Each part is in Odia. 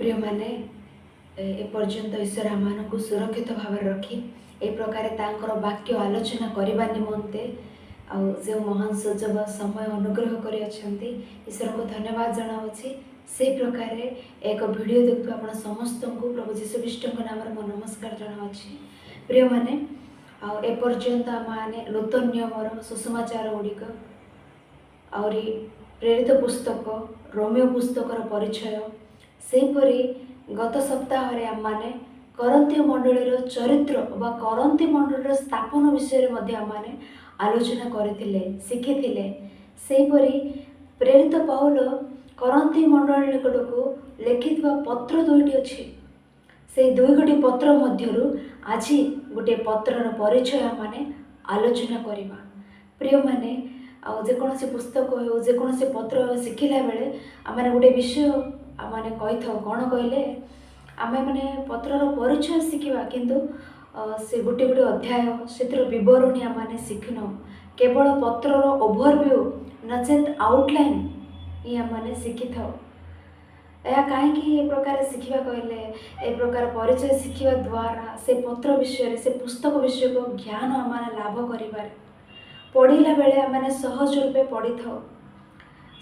प्रिय माने एपर्यंत ईश्वर आम सुरक्षित भाव रखी ए प्रकार तांकर वाक्य आलोचना करने निमंते जो महान सुजोग समय अनुग्रह कर ईश्वर को धन्यवाद जनावि से प्रकार एक वीडियो देखु आप समस्त को प्रभु जीशुख्रीष्ट नाम मो नमस्कार जनावि प्रिय माने एपर्यंत आम नूतन नियमर सुसमाचार गुड़िक आउरी प्रेरित पुस्तक रोमियो पुस्तकर परिचय सेपरी गत सप्ताह आम माने करंती मंडलीर चरित्र व करंती मंडलीर स्थापन विषय में आम आलोचना करथिले शिखिथिले सेपरी प्रेरित पाउल करंती मंडली निकटको लिखिथिबा पत्र दुईटी अछि से दुई गोटी पत्र मध्यरु आज गोटे पत्रर परिचय आम आलोचना करबा प्रिय माने जेकोसी पुस्तक हो जेकोसी पत्र शिखिला बेले आम गोटे विषय आम कही था कौन कहले आम मैंने पत्रर परिचय शिखा किंतु से गोटे गोटे अध्याय से बरणी आम शिखिन केवल पत्रर ओभरव्यू नचेत आउटलाइन ये आम शिखि था यह कहीं प्रकार शिखा कहले ए प्रकार परिचय शिखा द्वारा से पत्र विषय से पुस्तक विषय को ज्ञान आम लाभ कर पढ़ला बेले आम सहज रूपे पढ़ी था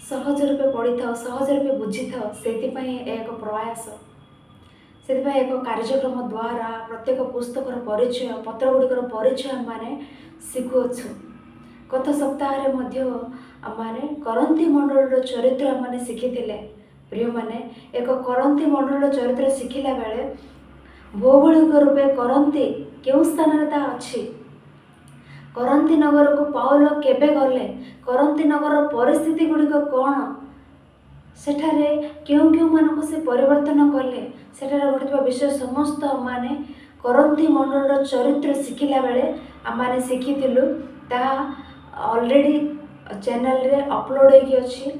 सहज रूपे पढ़ी था सहज रूपे बुझी था से एक प्रयास से एक कार्यक्रम द्वारा प्रत्येक पुस्तकर परिचय पत्र गुड़िकर परिचय आम शिखुअछु गत सप्ताह आम करंती मंडल चरित्र आम शिखिले प्रिय माने एक करंती मंडल चरित्र शिखिला बेले भौगोलिक रूपे करंती क्यों स्थान अच्छी करंती नगर को पाउल केबे गले करंती नगर परिस्थिति गुड़िक कौन सेठारे क्यों क्यों मानक से परिवर्तन कले सेठारे घटुवा विषय समस्त माने करंती मंडल चरित्र शिखिला बेले आम शिखिलु ता ऑलरेडी चैनल रे अपलोड होगी अच्छी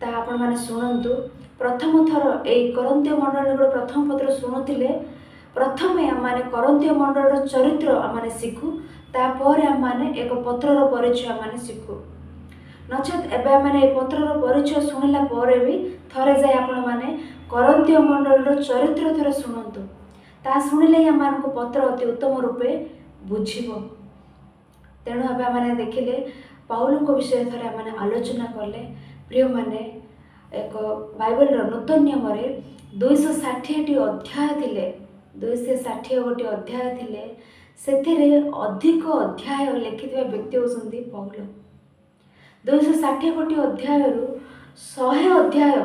ता आपण माने शुणु प्रथम थर ए करंती मंडल प्रथम पत्र शुणुले प्रथमे आम करंती मंडल चरित्र आम शिखु तापर आम एक पत्रर परिचय आम शिखु नचेत एवं आम पत्रर परिचय शुणिला भी थरे जाए आपण मैंने करंती मंडल चरित्र थोड़े शुणु ता शुणिले आम पत्र अति उत्तम रूपे बुझीब तेणु आम देखिले पाउल विषय थोड़े आम आलोचना कले प्रिय माने एक बाइबल नूतन नियम 260 अध्याय थिले 260 गोटे अध्याय थिले सेथिरे अधिक अध्याय लिखिथिबा व्यक्ति होसंती पाउल 260 गोटे अध्याय रु 100 अध्याय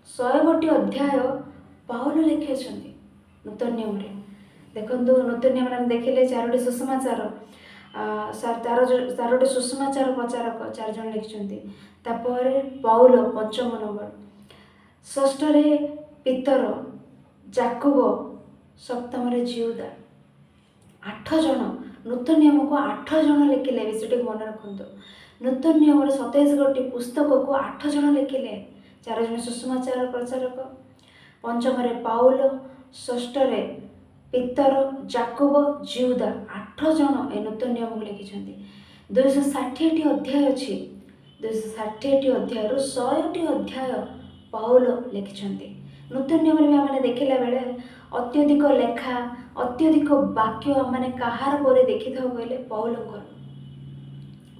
100 गोटे अध्याय पाउल लिखि अछंती नूतन नियम रे देखंतु नूतन नियम रे देखिले चारोटी सुसमाचार चारोटी सुसमाचार प्रचारक 4 जन लिखिछंती तापर पाउल पंचम नंबर षष्ठ रे पीतर जाकुब सप्तम रे जिहुदा 8 जन नूतन नियम को 8 जन लिखिले विषय मन रखु नूतन नियम 27 गोटी पुस्तक को 8 जन लिखिले 4 जन सुसमाचार प्रचारक पंचम रे पाउल षष्ठ रे पीतर जाकुब जिहुदा 8 जन ए नूतन नियम को लिखिछंती 260 अध्याय अछि 260 अध्याय 100 अध्याय पाउल लिखिछंती नूतन नियम में आम देखला बेले अत्यधिक लेखा अत्यधिक वाक्य आम कहार पर देखी था कहले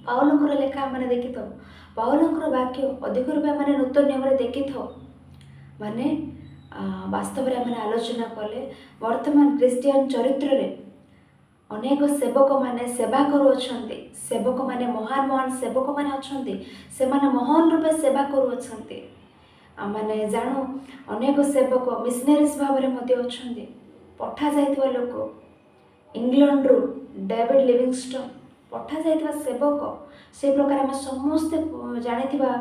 पाउलंकर लेखा आम देखी था पाउलंकर वाक्य अधिक रूपे आम नूतन नियम देखी था माने वास्तव में आम आलोचना कले वर्तमान क्रिस्टियन चरित्र रे अनेक सेवक माने सेवा करुअछंती सेवक माने महान महान सेवक माने अछंती से माने महान रूपे सेवा करुअछंती आमने जानू अनेक सेवक मिशनरीज भाव में अछंती पठा जाइतवा लोक इंग्लैंड रु डेविड लिविंगस्टन पठा जाइतवा सेवक से प्रकार आम समस्ते जानिथिबा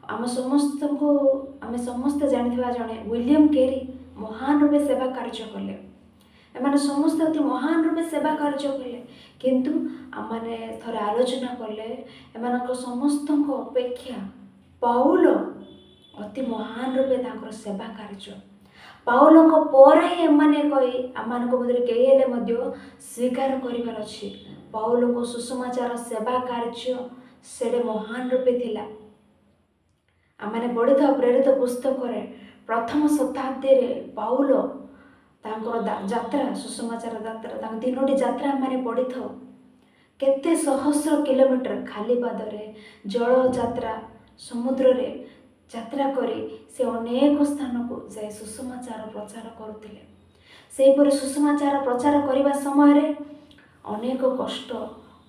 आम समस्ते जानिथिबा जने विलियम केरी महान रूपे सेवा कार्य कले एमाने समस्त अति महान रूपे सेवा कार्य कले किंतु आमने थोड़े आलोचना कले एमानक समस्त अपेक्षा पाउल अति महान रूपे तांकर सेवा कार्य पाउलक पर ही एमाने कही आमको मध्य कई हेले मध्य स्वीकार करिवार अछि पाउलक सुसमाचार सेवा कार्य सेडे महान रूपे थिला आमने पढ़ी था प्रेरित पुस्तक प्रथम शताब्दी पाउल यात्रा सुसमाचार यात्रा तीनोटी यात्रा आम पढ़ी था केते सहस्र किलोमीटर खाली पादरे जल यात्रा समुद्र रे यात्रा करी से अनेक स्थान को जाए सुसमाचार प्रचार करुले। सेहीपरि सुसमाचार प्रचार करने समय अनेक कष्ट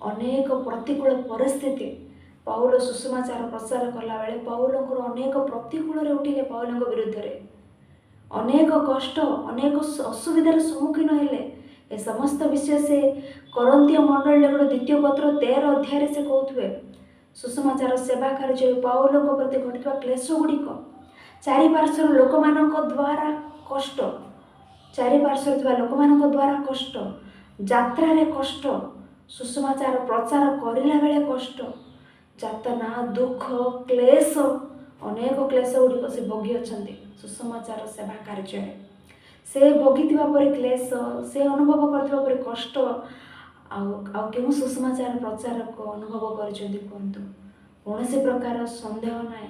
अनेक प्रतिकूल परिस्थिति पाउल सुसमाचार प्रचार कला बेले पाउलंकर अनेक प्रतिकूल उठिले पाउल विरुद्ध रे अनेक कष्ट अनेक असुविधार सम्मुखीन हेले। ए समस्त विषय से करंतिय मंडल गोटे द्वितीय पत्र 13 अध्याय से कहते सुसमाचार सेवा कार्य पाउल प्रति घटवा क्लेश गुड़िक चारिपार्श्वर लोक मान द्वारा कष्ट चारिपार्श्वर लोक मान द्वारा कष्ट यात्रा कष्ट सुसमाचार प्रचार करला बेले कष्ट यातना दुख क्लेश अनेक क्लेश गुड़िक से भोगी अच्छा सुसमाचार सेवा कार्य से भोगी पर क्लेश से अनुभव कर कष्ट आउ सुसमाचार प्रचारक अनुभव कर कौन प्रकार संदेह ना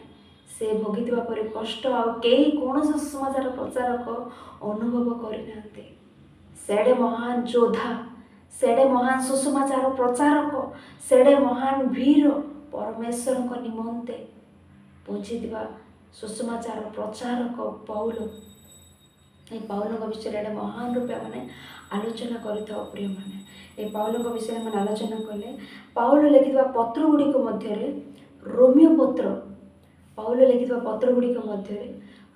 से भोगी पर कष्ट आई कौन सुसमाचार प्रचारक अनुभव करना सेडे महान योद्धा सेडे महान सुसमाचार प्रचारक सेडे महान वीर परमेश्वर निमंते पहुँची सुसमाचार प्रचारक पाउल पाउल विषय महान रूपे मैंने आलोचना कर प्रिय मैंने ये पाउल विषय में आलोचना कले पाउल लिखिता पत्र गुड़िक मध्य रोमियो पत्र पाउल लिखिता पत्र गुड़िक मध्य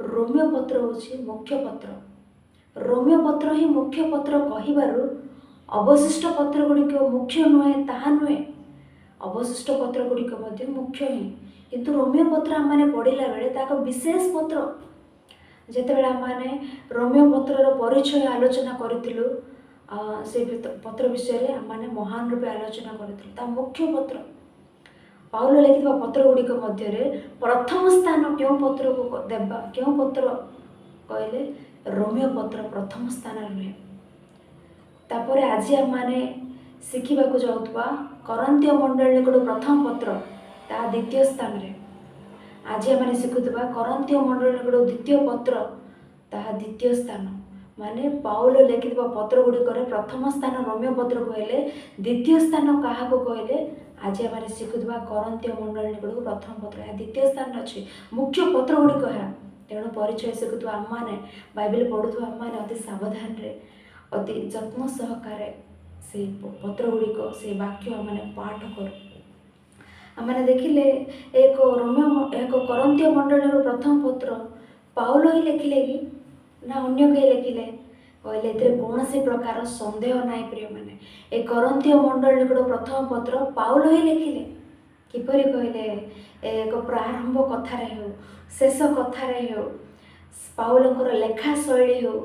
रोमियो पत्र हूँ मुख्य पत्र रोमियो पत्र ही मुख्य पत्र कहिबारु अवशिष्ट पत्र गुड़िक मुख्य नुहे ताहा नुहे अवशिष्ट पत्र गुड़िक मध्य मुख्य ही किंतु रोमियो पत्र आम पढ़ला बेले ताक विशेष पत्र जितेबाला आम रोमियो पत्र परिचय आलोचना करूँ से पत्र विषय आम महान रूपे आलोचना करूँ मुख्य पत्र पाउल लिखिता पत्र गुड़िक मध्य प्रथम स्थान क्यों पत्र को देवा क्यों पत्र कहले रोमियो पत्र प्रथम स्थान रुहे। तापर आज आम शिखा जाऊा करंतिय मंडल गोटे प्रथम पत्र ता द्वितीय स्थान रे आज आम शिखुवा करंतिय मंडल गोटे द्वितीय पत्र ता द्वितीय स्थान माने पाउल लिखिता पत्र गुड़िक प्रथम स्थान रोमियो पत्र कहले द्वितीय स्थान क्या कहले आज आम शिखुवा करंतिय मंडल गुड़ प्रथम पत्र यह द्वितीय स्थान अच्छी मुख्य पत्र गुड़िक है तेणु परिचय शिखुवा आम मैंने बाइबल पढ़ुवा आम मैंने अति सावधान अति जत्न सहकार से पत्र गुड़िक से वाक्य आम पाठ कर आम देखिले एक रोमियो एक करंतिय मंडल प्रथम पत्र पाउल ही लिखिले कि ना अन्य कहीं लिखिले कहले ए कौन सी प्रकार संदेह ना प्रिय मैंने ए करंतिय मंडल प्रथम पत्र पाउल ही लिखिले किपरि कहले एक प्रारंभ कथार हो शेष कथार हो पाउलंकर लेखा शैली हो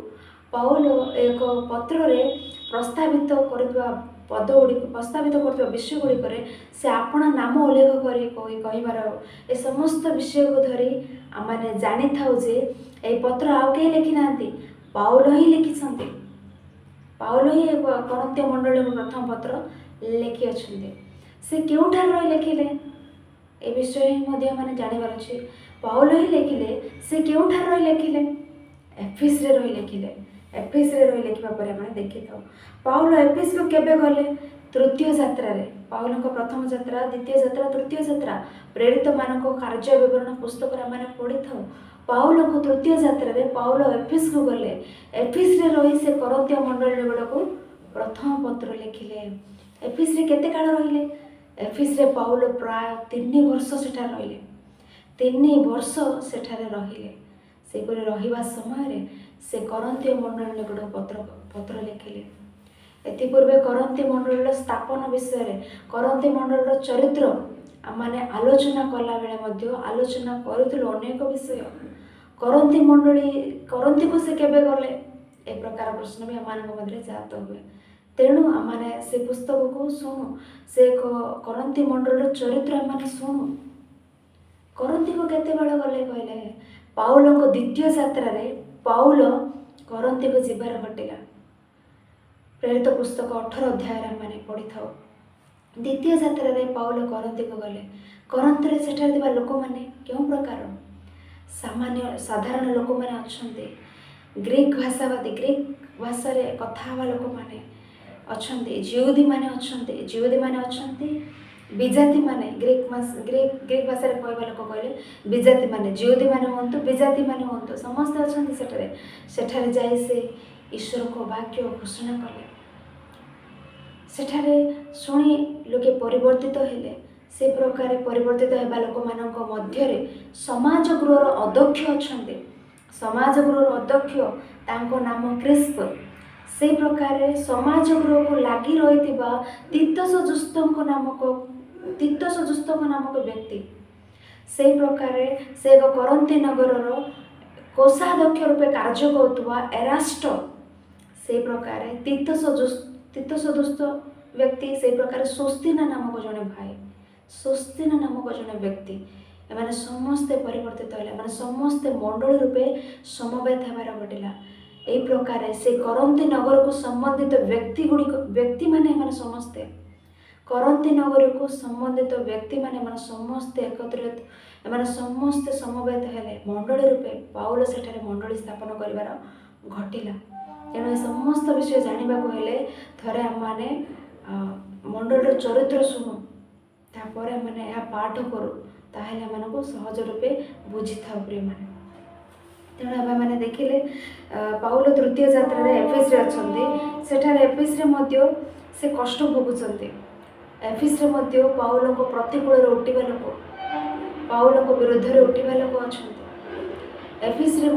पाउल एक पत्र रे प्रस्तावित करथुवा पद गुड़िक प्रस्तावित करथुवा विषय गुड़िक से आपण नाम उल्लेख कर ए समस्त विषय को धरी आम जानी थाउ जे ए पत्र आउ कहीं लिखि ना पाउल ही लिखिं पाउल ही करंतिय मंडल प्रथम पत्र लिखि अच्छे से क्योंठार रही लिखिले ए विषय ही मैंने जानवर अच्छे पाउल ही लिखिले से क्योंठार रही लिखिले एफिस रे रही लिखिले एफिस रे रही लिखा पर देखी था पाउल एफिस को केबे गले तृतीय यात्रा रे पाउल प्रथम यात्रा द्वितीय यात्रा तृतीय यात्रा प्रेरित मान कार्य विवरण पुस्तक मैंने पढ़ी था पाउल को तृतीय यात्रा रे पाउल एफिस को गले एफिस रे रही से करंतिय मंडल गुड़ा को प्रथम पत्र लिखिले एफिस रे केते काल रहिले एफिस रे पाउल प्राय 3 वर्ष सेठा रहिले 3 वर्ष सेठारे रहिले सेपरि रहिबा समय से करंतिय मंडल गुड़ा पत्र लिखिले एतिपूर्वे करंतिय मंडल स्थापन विषय करंतिय मंडल चरित्र आमने आलोचना कला बेले मध्य आलोचना करूँ अनेक विषय करंती मंडली करंती को से केबे गले ए प्रकार प्रश्न भी आम मध्य जात हुए तेणु आमने से पुस्तक को शुणु से करंती मंडल चरित्र आम शुणु करंती को केते बेले गले कहले पाउल द्वितीय यात्रा रे पाउल करंती को जीवार घटिला प्रेरित पुस्तक 18 अध्याय मैंने पढ़ी था द्वितीय यात्रा रे पाउल करंती को गले करंती रे सेठार लोक मैंने क्यों प्रकार सामान्य साधारण लोक मैंने अच्छा ग्रीक भाषावादी ग्रीक भाषा कथा हवा लोक मैंने अच्छा जिहुदी मैंने अच्छा जिहुदी मैंने अच्छा विजाति माने ग्रीक ग्रीक भाषा कहवा लोक कहले विजाति माने जिहुदी माने हूँ विजाति माने हूँ समस्ते अच्छा सेठारे जाई से ईश्वर को वाक्य घोषणा कले सेठारे शुणी लोके परिवर्तित हेले से प्रकार परिवर्तित होगा लोक मानक मध्य समाज गृहर अध्यक्ष अच्छा समाज गृहर अध्यक्ष तांको नाम क्रिस्प से प्रकार समाज गृह को लगी रही तीतस जुस्त नामक व्यक्ति से प्रकार से एक करंती नगर कोषाध्यक्ष रूपे कार्य करुवा एरास्ट से प्रकार तीतस जुस्त व्यक्ति से प्रकार स्वस्तिना नामक जड़े भाई स्वस्तिना नामक जड़े व्यक्ति एमाने समस्ते परिवर्तित होले माने समस्ते मंडली रूपे समवेत हेबार घटिला एई प्रकार से करंती नगर को संबंधित व्यक्ति माने माने समस्ते करंती नगर को संबंधित व्यक्ति माने समस्ते एकत्रित एमाने समस्ते समवेत हेले मंडली रूपे पाउल सेठारे मंडली स्थापन करिवार घटिला तेणु समस्त विषय जानिबा को हेले थरे हम माने मंडलीर चरित्र शुणु तापर मैंने यह पाठ करूँ ताहले हमको सहज रूपे बुझी था प्रिय मैंने तेणु मैंने देखिले पाउल तृतीय यात्रा एफिस रे अच्छा सेठारे एफिस रे से कष्ट भोगुंट एफिस रे पाउल को प्रतिकूल उठा लोक पाउल को विरुद्ध में उठा लोक अच्छा एफिस रे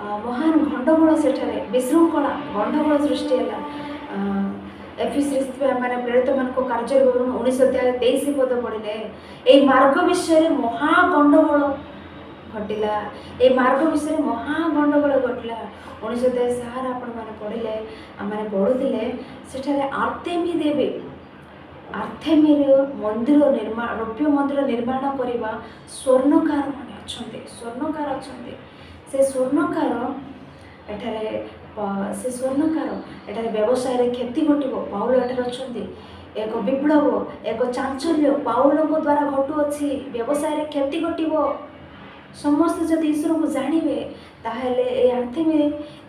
महान गंडगोल सेठारे विशृंखला गंडगोल सृष्टि है एफिस मैंने प्रेरित मान कार्य 19 अध्याय 23 पद पढ़ले ये मार्ग विषय महागंडगोल घटिला ये मार्ग विषय महागंडगोल घटला 19 अध्याय सारा आपण मैंने पढ़ले आम पढ़ुले सेठारे आर्तेमी देवी आर्तेमी मंदिर निर्माण रौप्य मंदिर निर्माण करने स्वर्णकार मैंने अच्छा स्वर्णकार अच्छा से स्वर्णकार एठारे से स्वर्णकार एठारे व्यवसाय क्षति घटो पाउल एठारे अच्छा एक विप्लव एक चांचल्य पाउल द्वारा घटुअछि व्यवसाय क्षति घटो समस्त जब ईश्वर को जानवे ताहले आर्थिमी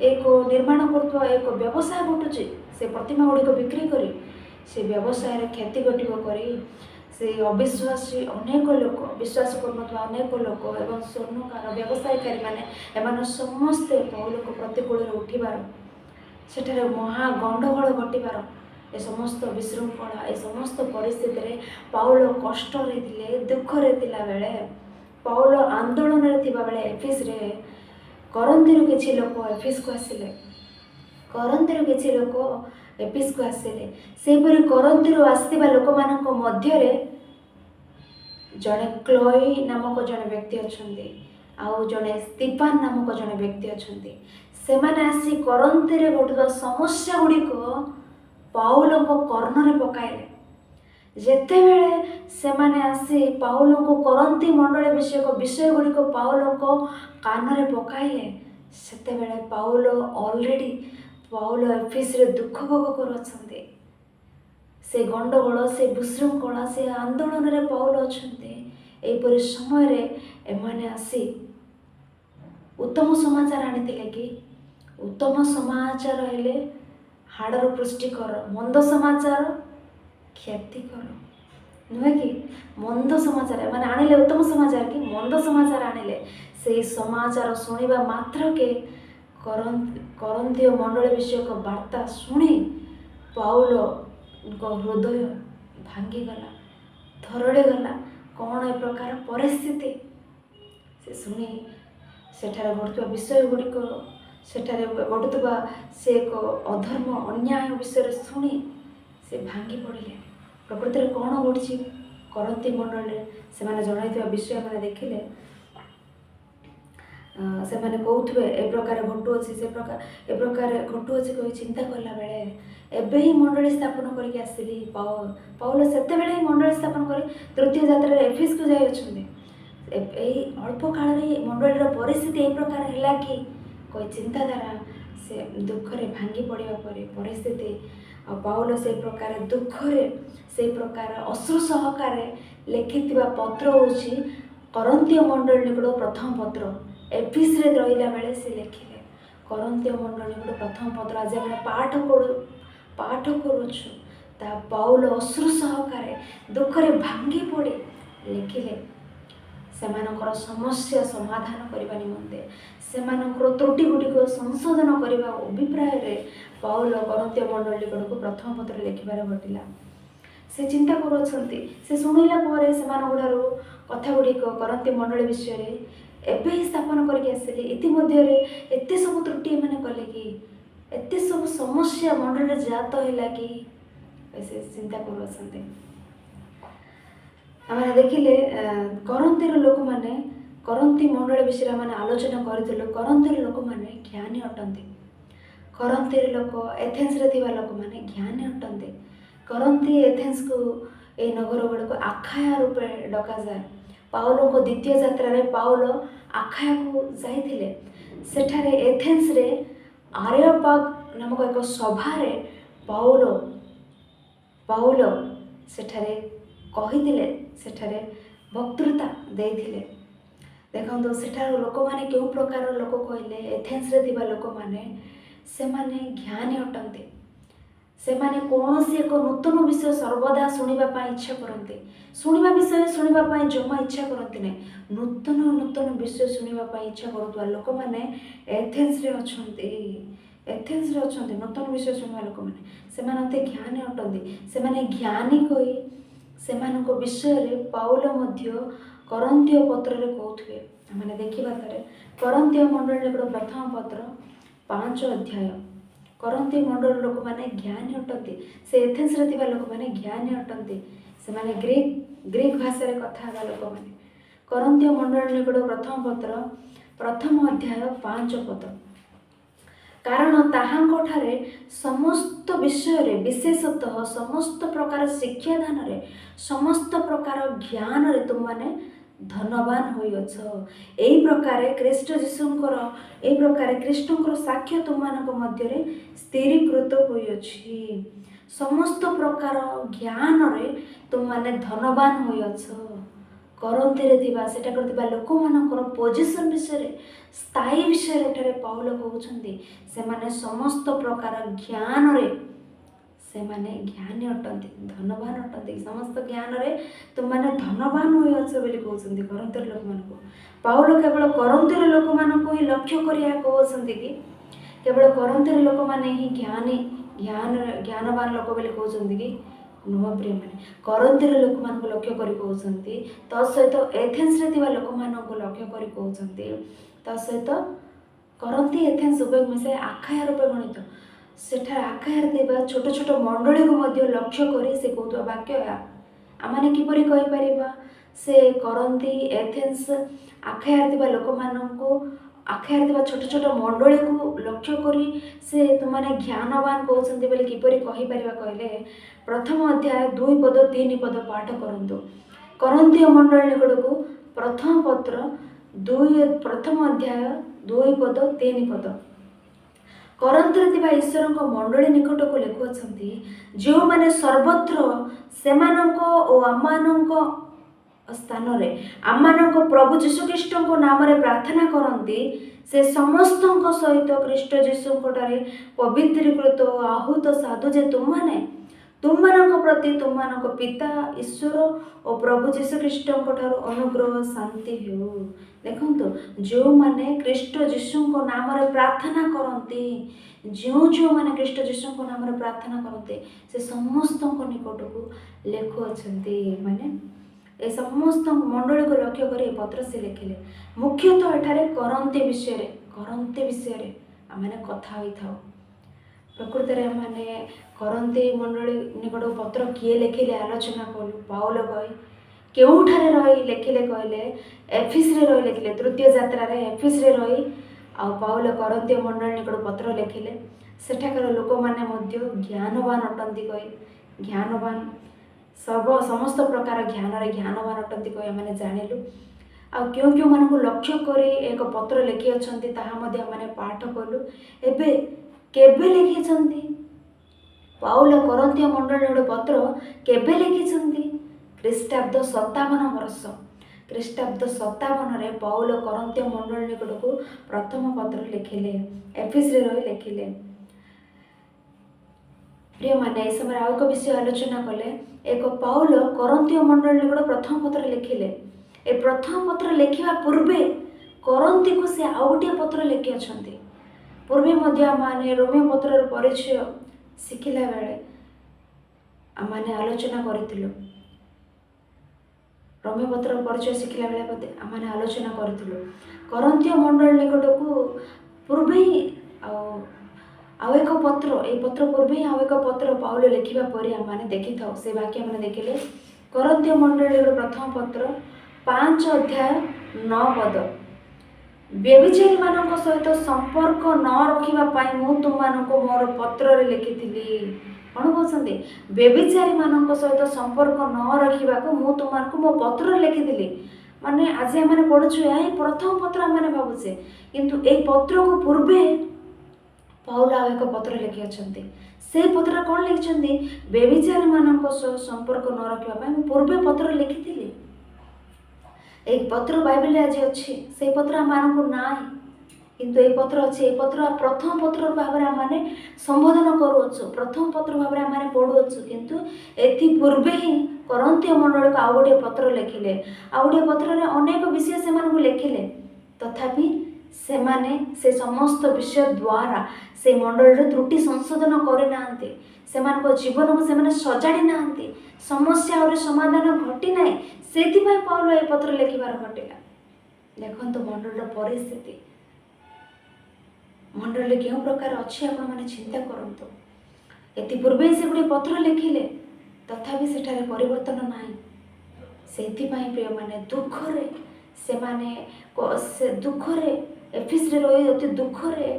एक निर्माण कर एक व्यवसाय घटुचे से प्रतिमा गुड़िक बिक्री करी से व्यवसाय क्षति घटो करी से अविश्वासी अनेक लोक विश्वास कर अनेक लोक एवं स्वर्णकार व्यवसायकारी माने एमान समस्ते पाउल को प्रतिकूल उठिबार सेठारे महागंडगोल घटिबार ए समस्त विशृंखला ए समस्त परिस्थिति रे पाउल कष्ट रे थिले दुख रे थिला बेले पाउल आंदोलन रे थिबा बेले एफिस रे करंती रो किछि लोक एफिस को आसिले करंती रो किछि लोक एफिस को आसिले सेपरि करंती रो आसीबा लोक मानक मध्य रे जड़े क्लोई नामक जड़े व्यक्ति अच्छा आउ जड़े स्टीफान नामक जड़े व्यक्ति अच्छा से मैंने आसी करंती रे घटुवा समस्या गुड़िक पाउल को कर्णरे पकाइले जेते बेले से मैंने आसी पाउल को करंती मंडल विषय गुड़िक पाउल को कानरे पकाइले सेते बेले पाउल ऑलरेडी पाउल एफिस रे दुख भोग कर से गंडगोल से विशृंखला से आंदोलन रे पाउल अच्छा यहीपरि समय एमाने आसी उत्तम समाचार आनी कि उत्तम समाचार हेले हाड़र पुष्टिकर मंद समाचार क्षतिकर नुहे कि मंद समाचार माने आनिले उत्तम समाचार कि मंद समाचार आनिले से समाचार शुणा मात्र के करंथीय मंडल विषयक वार्ता शुणी पाउल हृदय भांगीगला थरड़ी गला कौन ए प्रकार परिस्थिति से शुणी सेठारे घटुवा विषय गुड़िक सेठारे घटुवा से एक अधर्म अन्याय विषय शुणी से भांगी पड़े प्रकृति में कौन घटी करंती मंडल से जन विषय मैंने देखिले से मैंने कहते ए प्रकार घटुअछि से प्रकार घटुअछि कही चिंता कला बेले एबे ही मंडली स्थापन करके आसिली पाउल सेते बेले ही मंडली स्थापन कर तृतीय यात्रा एफिस को जाई अछंदी अल्प काल रे मंडलीर परिस्थिति ए प्रकार हैला कि कोई चिंताधारा से दुख रे भांगी पड़िबा परे परिस्थिति आ पाउल से प्रकार दुख रे से प्रकार अश्रु सहकार लिखिथिबा पत्र होछि କରନ୍ତୀୟ ମଣ୍ଡଳୀ ନିକଟ ପ୍ରଥମ ପତ୍ର ଏଫିସରେ ରହିଲା ବେଳେ ସେ ଲେଖିଲେ। କରନ୍ତୀୟ ମଣ୍ଡଳୀ ନିକଟ ପ୍ରଥମ ପତ୍ର ଆଜି ଆମେ ପାଠ କରୁଛୁ। ତା ପାଉଲ ଅଶ୍ରୁ ସହକାରେ ଦୁଃଖରେ ଭାଙ୍ଗି ପଡ଼ି ଲେଖିଲେ ସେମାନଙ୍କର ସମସ୍ୟା ସମାଧାନ କରିବା ନିମନ୍ତେ, ସେମାନଙ୍କର ତ୍ରୁଟି ଗୁଡ଼ିକ ସଂଶୋଧନ କରିବା ଅଭିପ୍ରାୟରେ ପାଉଲ କରନ୍ତୀୟ ମଣ୍ଡଳୀ ନିକଟକୁ ପ୍ରଥମ ପତ୍ର ଲେଖିବାରେ ଘଟିଲା। ସେ ଚିନ୍ତା କରୁଅଛନ୍ତି, ସେ ଶୁଣିଲା ପରେ ସେମାନଙ୍କ ଠାରୁ କଥା ଗୁଡ଼ିକ କରନ୍ତୀୟ ମଣ୍ଡଳୀ ବିଷୟରେ ଏବେ ହିଁ ସ୍ଥାପନ କରିକି ଆସିଲେ। ଇତିମଧ୍ୟରେ ଏତେ ସବୁ ତ୍ରୁଟି ଏମାନେ କଲେ କି, ଏତେ ସବୁ ସମସ୍ୟା ମଣ୍ଡଳୀରେ ଜାତ ହେଲା କି, ସେ ଚିନ୍ତା କରୁଅଛନ୍ତି। ଆମେ ଦେଖିଲେ କରନ୍ତୀର ଲୋକମାନେ, କରନ୍ତୀ ମଣ୍ଡଳୀ ବିଷୟରେ ଆମେ ଆଲୋଚନା କରିଥିଲୁ। କରନ୍ତୀର ଲୋକମାନେ ଜ୍ଞାନୀ ଅଟନ୍ତି। କରନ୍ତୀର ଲୋକ, ଏଥେନ୍ସରେ ଥିବା ଲୋକମାନେ ଜ୍ଞାନୀ ଅଟନ୍ତି। କରନ୍ତି ଏଥେନ୍ସକୁ, এই ନଗର ଗୁଡ଼ିକୁ ଆଖାୟା ରୂପେ ଡକାଯାଏ। ପାଉଲଙ୍କ ଦ୍ୱିତୀୟ ଯାତ୍ରାରେ ପାଉଲ ଆଖାୟାକୁ ଯାଇଥିଲେ। ସେଠାରେ ଏଥେନ୍ସରେ ଆରେଓପାଗ ନାମକ ଏକ ସଭାରେ ପାଉଲ ସେଠାରେ କହିଥିଲେ, ସେଠାରେ ବକ୍ତୃତା ଦେଇଥିଲେ। ଦେଖନ୍ତୁ ସେଠାର ଲୋକମାନେ କେଉଁ ପ୍ରକାର ଲୋକ କହିଲେ, ଏଥେନ୍ସରେ ଥିବା ଲୋକମାନେ ସେମାନେ ଜ୍ଞାନୀ ଅଟନ୍ତି। ସେମାନେ କୌଣସି ଏକ ନୂତନ ବିଷୟ ସର୍ବଦା ଶୁଣିବା ପାଇଁ ଇଚ୍ଛା କରନ୍ତି। ଶୁଣିବା ପାଇଁ ଜମା ଇଚ୍ଛା କରନ୍ତି ନାହିଁ। ନୂତନ ବିଷୟ ଶୁଣିବା ପାଇଁ ଇଚ୍ଛା କରୁଥିବା ଲୋକମାନେ ଏଥେନ୍ସରେ ଅଛନ୍ତି। ନୂତନ ବିଷୟ ଶୁଣିବା ଲୋକମାନେ ସେମାନେ ଅତି ଜ୍ଞାନୀ ଅଟନ୍ତି। ସେମାନେ ଜ୍ଞାନୀ କହି ସେମାନଙ୍କ ବିଷୟରେ ପାଉଲ ମଧ୍ୟ କରନ୍ତୀୟ ପତ୍ରରେ କହୁଥିବେ। ଆମେ ଦେଖିବା ଥରେ କରନ୍ତୀୟ ମଣ୍ଡଳୀ ନିକଟ ପ୍ରଥମ ପତ୍ର 5 ଅଧ୍ୟାୟ। କରନ୍ତି ମଣ୍ଡଳୀ ଲୋକମାନେ ଜ୍ଞାନୀ ଅଟନ୍ତି। ସେ ଏଥେନ୍ସରେ ଥିବା ଲୋକମାନେ ଜ୍ଞାନୀ ଅଟନ୍ତି। ସେମାନେ ଗ୍ରୀକ୍ ଭାଷାରେ କଥା ହେବା ଲୋକମାନେ। କରନ୍ତୀୟ ମଣ୍ଡଳୀ ନିକଟ ପ୍ରଥମ ପତ୍ର ପ୍ରଥମ ଅଧ୍ୟାୟ 5 ପଦ। କାରଣ ତାହାଙ୍କଠାରେ ସମସ୍ତ ବିଷୟରେ, ବିଶେଷତଃ ସମସ୍ତ ପ୍ରକାର ଶିକ୍ଷାଦାନରେ, ସମସ୍ତ ପ୍ରକାର ଜ୍ଞାନରେ ତୁମମାନେ ଧନବାନ ହୋଇଅଛ। ଏହି ପ୍ରକାରେ ଖ୍ରୀଷ୍ଟଙ୍କର ସାକ୍ଷ୍ୟ ତୁମମାନଙ୍କ ମଧ୍ୟରେ ସ୍ଥିରୀକୃତ ହୋଇଅଛି। ସମସ୍ତ ପ୍ରକାର ଜ୍ଞାନରେ ତୁମମାନେ ଧନବାନ ହୋଇଅଛ। କରନ୍ତୀରେ ଥିବା, ସେଠାକାର ଥିବା ଲୋକମାନଙ୍କର ପୋଜିସନ୍ ବିଷୟରେ, ସ୍ଥାୟୀ ବିଷୟରେ ଏଠାରେ ପାଉଲ କହୁଛନ୍ତି। ସେମାନେ ସମସ୍ତ ପ୍ରକାର ଜ୍ଞାନରେ ସେମାନେ ଜ୍ଞାନୀ ଅଟନ୍ତି, ଧନବାନ ଅଟନ୍ତି। ସମସ୍ତ ଜ୍ଞାନରେ ତୁମମାନେ ଧନବାନ ହୋଇଅଛ ବୋଲି କହୁଛନ୍ତି କରନ୍ତୀର ଲୋକମାନଙ୍କୁ। ପାଉଲ କେବଳ କରନ୍ତୀର ଲୋକମାନଙ୍କୁ ହିଁ ଲକ୍ଷ୍ୟ କରି ଏହା କହୁଛନ୍ତି କି କେବଳ କରନ୍ତୀର ଲୋକମାନେ ହିଁ ଜ୍ଞାନବାନ ଲୋକ ବୋଲି କହୁଛନ୍ତି କି? ନୁହଁ ପ୍ରିୟମାନେ, କରନ୍ତୀର ଲୋକମାନଙ୍କୁ ଲକ୍ଷ୍ୟ କରି କହୁଛନ୍ତି। ତା ସହିତ ଏଥେନ୍ସରେ ଥିବା ଲୋକମାନଙ୍କୁ ଲକ୍ଷ୍ୟ କରି କହୁଛନ୍ତି। ତା ସହିତ କରନ୍ତି ଏଥେନ୍ସ ଉଭୟ ମିଶାଇ ଆଖାୟା ରୂପେ ଗଣିତ। ସେଠାରେ ଆଖାୟାରେ ଥିବା ଛୋଟ ଛୋଟ ମଣ୍ଡଳୀକୁ ମଧ୍ୟ ଲକ୍ଷ୍ୟ କରି ସେ କହୁଥିବା ବାକ୍ୟ ଏହା। ଆମେ କିପରି କହିପାରିବା? ସେ କରନ୍ତି ଏଥେନ୍ସ ଆଖାୟାରେ ଥିବା ଲୋକମାନଙ୍କୁ, ଆଖାୟାରେ ଥିବା ଛୋଟ ଛୋଟ ମଣ୍ଡଳୀକୁ ଲକ୍ଷ୍ୟ କରି ସେ ତୁମମାନେ ଜ୍ଞାନବାନ କହୁଛନ୍ତି ବୋଲି କିପରି କହିପାରିବା କହିଲେ, ପ୍ରଥମ ଅଧ୍ୟାୟ 2 ପଦ 3 ପଦ ପାଠ କରନ୍ତୁ। କରନ୍ତୀୟ ମଣ୍ଡଳୀ ନିକଟକୁ ପ୍ରଥମ ପତ୍ର ପ୍ରଥମ ଅଧ୍ୟାୟ 2 ପଦ 3 ପଦ। କରନ୍ତୀରେ ଥିବା ଈଶ୍ୱରଙ୍କ ମଣ୍ଡଳୀ ନିକଟକୁ ଲେଖୁଅଛନ୍ତି, ଯେଉଁମାନେ ସର୍ବତ୍ର ସେମାନଙ୍କ ଓ ଆମମାନଙ୍କ ସ୍ଥାନରେ ଆମମାନଙ୍କ ପ୍ରଭୁ ଯୀଶୁଖ୍ରୀଷ୍ଟଙ୍କ ନାମରେ ପ୍ରାର୍ଥନା କରନ୍ତି, ସେ ସମସ୍ତଙ୍କ ସହିତ ଖ୍ରୀଷ୍ଟ ଯୀଶୁଙ୍କଠାରେ ପବିତ୍ରୀକୃତ ଓ ଆହୁତ ସାଧୁ ଯେ ତୁମମାନଙ୍କ ପ୍ରତି ତୁମମାନଙ୍କ ପିତା ଈଶ୍ୱର ଓ ପ୍ରଭୁ ଯୀଶୁଖ୍ରୀଷ୍ଟଙ୍କ ଠାରୁ ଅନୁଗ୍ରହ ଶାନ୍ତି ହେଉ। ଦେଖନ୍ତୁ, ଯେଉଁମାନେ ଖ୍ରୀଷ୍ଟ ଯୀଶୁଙ୍କ ନାମରେ ପ୍ରାର୍ଥନା କରନ୍ତି, ଯେଉଁମାନେ ଖ୍ରୀଷ୍ଟ ଯୀଶୁଙ୍କ ନାମରେ ପ୍ରାର୍ଥନା କରନ୍ତି, ସେ ସମସ୍ତଙ୍କ ନିକଟକୁ ଲେଖୁଅଛନ୍ତି। ମାନେ ଏ ସମସ୍ତ ମଣ୍ଡଳୀକୁ ଲକ୍ଷ୍ୟ କରି ଏ ପତ୍ର ସେ ଲେଖିଲେ। ମୁଖ୍ୟତଃ ଏଠାରେ କରନ୍ତି ବିଷୟରେ ଆମେ କଥା ହୋଇଥାଉ। ପ୍ରକୃତରେ ଆମେ କରନ୍ତି ମଣ୍ଡଳୀ ନିକଟ ପତ୍ର କିଏ ଲେଖିଲେ ଆଲୋଚନା କଲୁ। ପାଉଲ କେଉଁଠାରେ ରହି ଲେଖିଲେ କହିଲେ, ଏଫିସରେ ରହି ଲେଖିଲେ। ତୃତୀୟ ଯାତ୍ରାରେ ଏଫିସରେ ରହି ଆଉ ପାଉଲ କରନ୍ତୀୟ ମଣ୍ଡଳୀ ନିକଟ ପତ୍ର ଲେଖିଲେ। ସେଠାକାର ଲୋକମାନେ ମଧ୍ୟ ଜ୍ଞାନବାନ ଅଟନ୍ତି କହି, ସମସ୍ତ ପ୍ରକାର ଜ୍ଞାନରେ ଜ୍ଞାନବାନ ଅଟନ୍ତି କହି ଆମେ ଜାଣିଲୁ। ଆଉ କେଉଁମାନଙ୍କୁ ଲକ୍ଷ୍ୟ କରି ଏକ ପତ୍ର ଲେଖିଅଛନ୍ତି ତାହା ମଧ୍ୟ ଆମେ ପାଠ କଲୁ। ଏବେ କେବେ ଲେଖିଛନ୍ତି ପାଉଲ କରନ୍ତୀୟ ମଣ୍ଡଳୀ ପତ୍ର? କେବେ ଲେଖିଛନ୍ତି? ଖ୍ରୀଷ୍ଟାବ୍ଦ 57 ବର୍ଷ ଖ୍ରୀଷ୍ଟାବ୍ଦ 57 ପାଉଲ କରନ୍ତୀୟ ମଣ୍ଡଳୀ ନିକଟକୁ ପ୍ରଥମ ପତ୍ର ଲେଖିଲେ, ଏଫେସରେ ରହି ଲେଖିଲେ। ପ୍ରିୟମାନେ, ଏହି ସମୟରେ ଆଉ ଏକ ବିଷୟ ଆଲୋଚନା କଲେ। ଏକ ପାଉଲ କରନ୍ତୀୟ ମଣ୍ଡଳୀ ନିକଟ ପ୍ରଥମ ପତ୍ର ଲେଖିଲେ। ଏ ପ୍ରଥମ ପତ୍ର ଲେଖିବା ପୂର୍ବେ କରନ୍ତୀକୁ ସେ ଆଉ ଗୋଟିଏ ପତ୍ର ଲେଖିଅଛନ୍ତି। ପୂର୍ବେ ମଧ୍ୟ ଆମମାନେ ରୋମିଓ ପତ୍ରର ପରିଚୟ ଶିଖିଲା ବେଳେ ଆମମାନେ ଆଲୋଚନା କରିଥିଲୁ। ରୋମିଓ ପତ୍ରର ପରିଚୟ ଶିଖିଲା ବେଳେ ଆମମାନେ ଆଲୋଚନା କରିଥିଲୁ। କରନ୍ତୀୟ ମଣ୍ଡଳୀ ନିକଟକୁ ପୂର୍ବେ ହିଁ ଆଉ ଏକ ପତ୍ର, ଏହି ପତ୍ର ପୂର୍ବେ ହିଁ ଆଉ ଏକ ପତ୍ର ପାଉଲ ଲେଖିବା ପରେ ଆମମାନେ ଦେଖିଥାଉ। ସେ ବାକ୍ୟ ଆମେ ଦେଖିଲେ କରନ୍ତୀୟ ମଣ୍ଡଳୀର ପ୍ରଥମ ପତ୍ର 5 ଅଧ୍ୟାୟ 9 ପଦ। ବ୍ୟଭିଚାରୀମାନଙ୍କ ସହିତ ସମ୍ପର୍କ ନ ରଖିବା ପାଇଁ ମୁଁ ତୁମମାନଙ୍କୁ ମୋର ପତ୍ରରେ ଲେଖିଥିଲି। କ'ଣ କହୁଛନ୍ତି? ବ୍ୟଭିଚାରୀମାନଙ୍କ ସହିତ ସମ୍ପର୍କ ନ ରଖିବାକୁ ମୁଁ ତୁମମାନଙ୍କୁ ମୋ ପତ୍ରରେ ଲେଖିଥିଲି। ମାନେ ଆଜି ଆମେ ପଢ଼ୁଛୁ, ଏହା ହିଁ ପ୍ରଥମ ପତ୍ର ଆମେ ଭାବୁଛେ, କିନ୍ତୁ ଏହି ପତ୍ରକୁ ପୂର୍ବେ ପାଉଲ ଆଉ ଏକ ପତ୍ର ଲେଖିଅଛନ୍ତି। ସେହି ପତ୍ରରେ କ'ଣ ଲେଖିଛନ୍ତି? ବ୍ୟଭିଚାରୀମାନଙ୍କ ସହ ସମ୍ପର୍କ ନ ରଖିବା ପାଇଁ ମୁଁ ପୂର୍ବେ ପତ୍ର ଲେଖିଥିଲି। ଏହି ପତ୍ର ବାଇବେଲରେ ଆଜି ଅଛି, ସେହି ପତ୍ର ଆମମାନଙ୍କୁ ନାହିଁ, କିନ୍ତୁ ଏହି ପତ୍ର ଅଛି। ଏହି ପତ୍ର ପ୍ରଥମ ପତ୍ର ଭାବରେ ଆମେ ସମ୍ବୋଧନ କରୁଅଛୁ, ପ୍ରଥମ ପତ୍ର ଭାବରେ ଆମେ ପଢ଼ୁଅଛୁ, କିନ୍ତୁ ଏଥି ପୂର୍ବେ ହିଁ କରନ୍ତୀୟ ମଣ୍ଡଳୀକୁ ଆଉ ଗୋଟିଏ ପତ୍ର ଲେଖିଲେ। ଆଉ ଗୋଟିଏ ପତ୍ରରେ ଅନେକ ବିଷୟ ସେମାନଙ୍କୁ ଲେଖିଲେ, ତଥାପି ସେମାନେ ସେ ସମସ୍ତ ବିଷୟ ଦ୍ୱାରା ସେ ମଣ୍ଡଳୀର ତ୍ରୁଟି ସଂଶୋଧନ କରିନାହାନ୍ତି। ସେମାନଙ୍କ ଜୀବନକୁ ସେମାନେ ସଜାଡ଼ି ନାହାନ୍ତି। ସମସ୍ୟା ଆହୁରି ସମାଧାନ ଘଟି ନାହିଁ। ସେଥିପାଇଁ ପାଉଲ ଏ ପତ୍ର ଲେଖିବାର ଘଟିଲା। ଦେଖନ୍ତୁ ମଣ୍ଡଳୀର ପରିସ୍ଥିତି, ମଣ୍ଡଳୀ କେଉଁ ପ୍ରକାର ଅଛି ଆପଣମାନେ ଚିନ୍ତା କରନ୍ତୁ। ଏଥିପୂର୍ବେ ସେ ଗୋଟିଏ ପତ୍ର ଲେଖିଲେ, ତଥାପି ସେଠାରେ ପରିବର୍ତ୍ତନ ନାହିଁ। ସେଥିପାଇଁ ପ୍ରିୟମାନେ ଦୁଃଖରେ ସେମାନେ ଏଫେସରେ ରହି ଅତି ଦୁଃଖରେ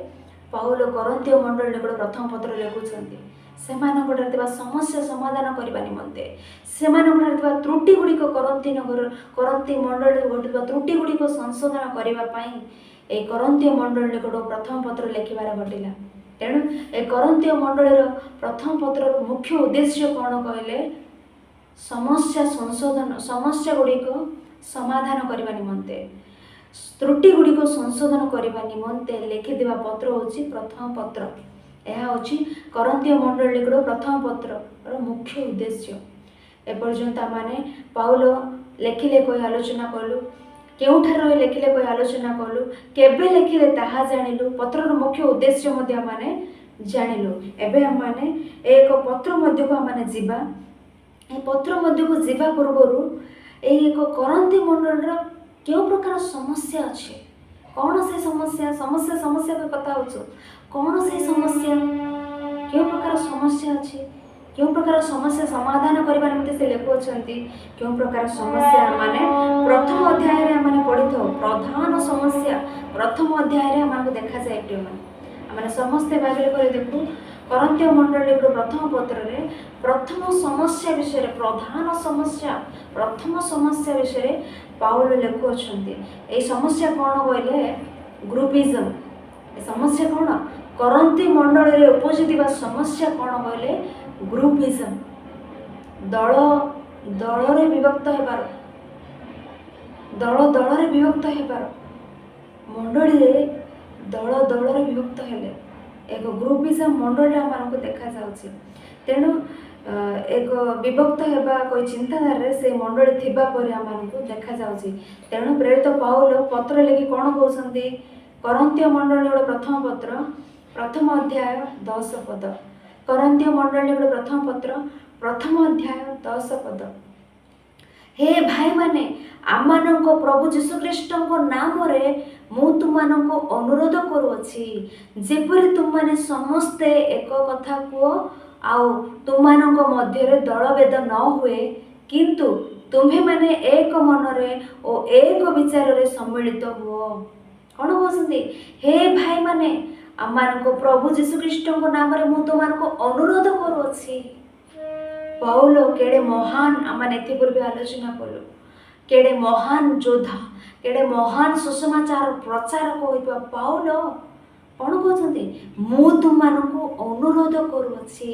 ପାଉଲ କରନ୍ତୀୟ ମଣ୍ଡଳୀ ନିକଟ ପ୍ରଥମ ପତ୍ର ଲେଖୁଛନ୍ତି। ସେମାନଙ୍କଠାରେ ଥିବା ସମସ୍ୟା ସମାଧାନ କରିବା ନିମନ୍ତେ, ସେମାନଙ୍କଠାରେ ଥିବା ତ୍ରୁଟି ଗୁଡ଼ିକ କରନ୍ତୀ ମଣ୍ଡଳୀରେ ଘଟୁଥିବା ତ୍ରୁଟି ଗୁଡ଼ିକ ସଂଶୋଧନ କରିବା ପାଇଁ ଏହି କରନ୍ତୀୟ ମଣ୍ଡଳୀ ନିକଟ ପ୍ରଥମ ପତ୍ର ଲେଖିବାର ଘଟିଲା। ତେଣୁ ଏ କରନ୍ତୀୟ ମଣ୍ଡଳୀର ପ୍ରଥମ ପତ୍ରର ମୁଖ୍ୟ ଉଦ୍ଦେଶ୍ୟ କ'ଣ କହିଲେ? ସମସ୍ୟା ଗୁଡ଼ିକ ସମାଧାନ କରିବା ନିମନ୍ତେ, ତ୍ରୁଟି ଗୁଡ଼ିକ ସଂଶୋଧନ କରିବା ନିମନ୍ତେ ଲେଖିଥିବା ପତ୍ର ହେଉଛି ପ୍ରଥମ ପତ୍ର। ଏହା ହେଉଛି କରନ୍ତୀୟ ମଣ୍ଡଳୀ ନିକଟ ପ୍ରଥମ ପତ୍ରର ମୁଖ୍ୟ ଉଦ୍ଦେଶ୍ୟ। ଏପର୍ଯ୍ୟନ୍ତ ଆମେ ପାଉଲ ଲେଖିଲେ କହି ଆଲୋଚନା କଲୁ, କେଉଁଠାରେ ରହି ଲେଖିଲେ କହି ଆଲୋଚନା କଲୁ, କେବେ ଲେଖିଲେ ତାହା ଜାଣିଲୁ, ପତ୍ରର ମୁଖ୍ୟ ଉଦ୍ଦେଶ୍ୟ ମଧ୍ୟ ଆମେ ଜାଣିଲୁ। ଏବେ ଆମେ ଏକ ପତ୍ର ମଧ୍ୟକୁ ଆମେ ଯିବା। ଏ ପତ୍ର ମଧ୍ୟକୁ ଯିବା ପୂର୍ବରୁ ଏହି ଏକ କରନ୍ଥୀ ମଣ୍ଡଳୀର କେଉଁ ପ୍ରକାର ସମସ୍ୟା ଅଛି, କ'ଣ ସେ ସମସ୍ୟା କଥା ହେଉଛୁ, କ'ଣ ସେ ସମସ୍ୟା, କେଉଁ ପ୍ରକାର ସମସ୍ୟା ଅଛି, କେଉଁ ପ୍ରକାର ସମସ୍ୟା ସମାଧାନ କରିବା ନିମନ୍ତେ ସେ ଲେଖୁଅଛନ୍ତି, କେଉଁ ପ୍ରକାର ସମସ୍ୟା ମାନେ ପ୍ରଥମ ଅଧ୍ୟାୟରେ ଆମେ ପଢ଼ିଥାଉ। ପ୍ରଧାନ ସମସ୍ୟା ପ୍ରଥମ ଅଧ୍ୟାୟରେ ଆମକୁ ଦେଖାଯାଏ। ପ୍ରିୟମାନେ, ଆମେ ସମସ୍ତେ ବାଇବେଲ କରି ଦେଖୁ କରନ୍ତୀୟ ମଣ୍ଡଳୀର ପ୍ରଥମ ପତ୍ରରେ ପ୍ରଥମ ସମସ୍ୟା ବିଷୟରେ, ପ୍ରଥମ ସମସ୍ୟା ବିଷୟରେ ପାଉଲ ଲେଖୁଅଛନ୍ତି। ଏହି ସମସ୍ୟା କ'ଣ କହିଲେ? ଗ୍ରୁପିଜମ୍। ଏ ସମସ୍ୟା କ'ଣ? କରନ୍ଥୀ ମଣ୍ଡଳୀରେ ଉପଜିଥିବା ସମସ୍ୟା କ'ଣ କହିଲେ? ଗ୍ରୁପିଜମ୍। ଦଳରେ ବିଭକ୍ତ ହେବାର, ଦଳରେ ବିଭକ୍ତ ହେବାର, ମଣ୍ଡଳୀରେ ଦଳରେ ବିଭକ୍ତ ହେଲେ ଏକ ଗ୍ରୁପିଜମ୍ ମଣ୍ଡଳୀ ଆମମାନଙ୍କୁ ଦେଖାଯାଉଛି। ତେଣୁ ଏକ ବିଭକ୍ତ ହେବା କହି ଚିନ୍ତାଧାରାରେ ସେ ମଣ୍ଡଳୀ ଥିବା ପରି ଆମମାନଙ୍କୁ ଦେଖାଯାଉଛି। ତେଣୁ ପ୍ରେରିତ ପାଉଲ ପତ୍ର ଲେଖି କ'ଣ କହୁଛନ୍ତି? କରନ୍ତୀୟ ମଣ୍ଡଳୀର ପ୍ରଥମ ପତ୍ର ପ୍ରଥମ ଅଧ୍ୟାୟ 10 ପଦ। କରନ୍ତୀୟ ମଣ୍ଡଳୀର ପ୍ରଥମ ପତ୍ର ପ୍ରଥମ ଅଧ୍ୟାୟ 10 ପଦ। ହେ ଭାଇମାନେ, ଆମମାନଙ୍କ ପ୍ରଭୁ ଯୀଶୁଖ୍ରୀଷ୍ଟଙ୍କ ନାମରେ ମୁଁ ତୁମମାନଙ୍କୁ ଅନୁରୋଧ କରୁଅଛି, ଯେପରି ତୁମମାନେ ସମସ୍ତେ ଏକ କଥା କୁହ, ଆଉ ତୁମମାନଙ୍କ ମଧ୍ୟରେ ଦଳଭେଦ ନ ହୁଏ, କିନ୍ତୁ ତୁମ୍ଭେମାନେ ଏକ ମନରେ ଓ ଏକ ବିଚାରରେ ସମ୍ମିଳିତ ହୁଅ। କ'ଣ କହୁଛନ୍ତି? ହେ ଭାଇମାନେ, ଆମମାନଙ୍କ ପ୍ରଭୁ ଯୀଶୁଖ୍ରୀଷ୍ଟଙ୍କ ନାମରେ ମୁଁ ତୁମମାନଙ୍କୁ ଅନୁରୋଧ କରୁଅଛି। ପାଉଲ କେଡ଼େ ମହାନ, ଆମେ ଏଥିପୂର୍ବେ ଆଲୋଚନା କଲୁ, କେଡ଼େ ମହାନ ଯୋଦ୍ଧା, କେଡ଼େ ମହାନ ସୁସମାଚାର ପ୍ରଚାରକ ହୋଇଥିବା ପାଉଲ କ'ଣ କହୁଛନ୍ତି? କହୁଛନ୍ତି ମୁଁ ତୁମମାନଙ୍କୁ ଅନୁରୋଧ କରୁଅଛି।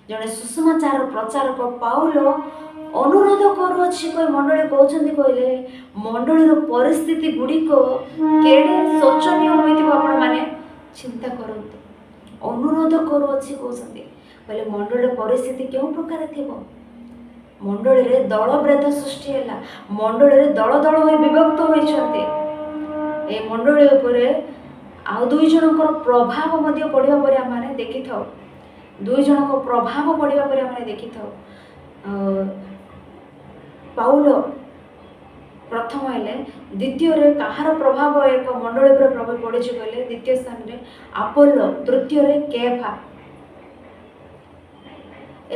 ଜଣେ ସୁସମାଚାର ପ୍ରଚାରକ ପାଉଲ ଅନୁରୋଧ କରୁଅଛି କହି ମଣ୍ଡଳୀ କହୁଛନ୍ତି କହିଲେ ମଣ୍ଡଳୀର ପରିସ୍ଥିତି ଗୁଡ଼ିକ କେଡ଼େ ଶୋଚନୀୟ ହୋଇଥିବ ଆପଣମାନେ ଚିନ୍ତା କରନ୍ତୁ। ଅନୁରୋଧ କରୁଅଛି କହୁଛନ୍ତି କହିଲେ ମଣ୍ଡଳୀର ପରିସ୍ଥିତି କେଉଁ ପ୍ରକାର ଥିବ। ମଣ୍ଡଳୀରେ ଦଳଭେଦ ସୃଷ୍ଟି ହେଲା, ମଣ୍ଡଳୀରେ ଦଳ ଦଳ ହୋଇ ବିଭକ୍ତ ହୋଇଛନ୍ତି। ଏ ମଣ୍ଡଳୀ ଉପରେ ଆଉ ଦୁଇ ଜଣଙ୍କର ପ୍ରଭାବ ମଧ୍ୟ ପଡ଼ିବା ପରେ ଆମେ ଦେଖିଥାଉ। ଦୁଇ ଜଣଙ୍କ ପ୍ରଭାବ ପଡ଼ିବା ପରେ ଆମେ ଦେଖିଥାଉ। ପାଉଲ ପ୍ରଥମ ହେଲେ, ଦ୍ୱିତୀୟରେ କାହାର ପ୍ରଭାବ ଏକ ମଣ୍ଡଳୀ ଉପରେ ପ୍ରଭାବ ପଡ଼ିଛି କହିଲେ ଦ୍ୱିତୀୟ ସ୍ଥାନରେ ଆପୋଲୋ, ତୃତୀୟରେ କେଫା।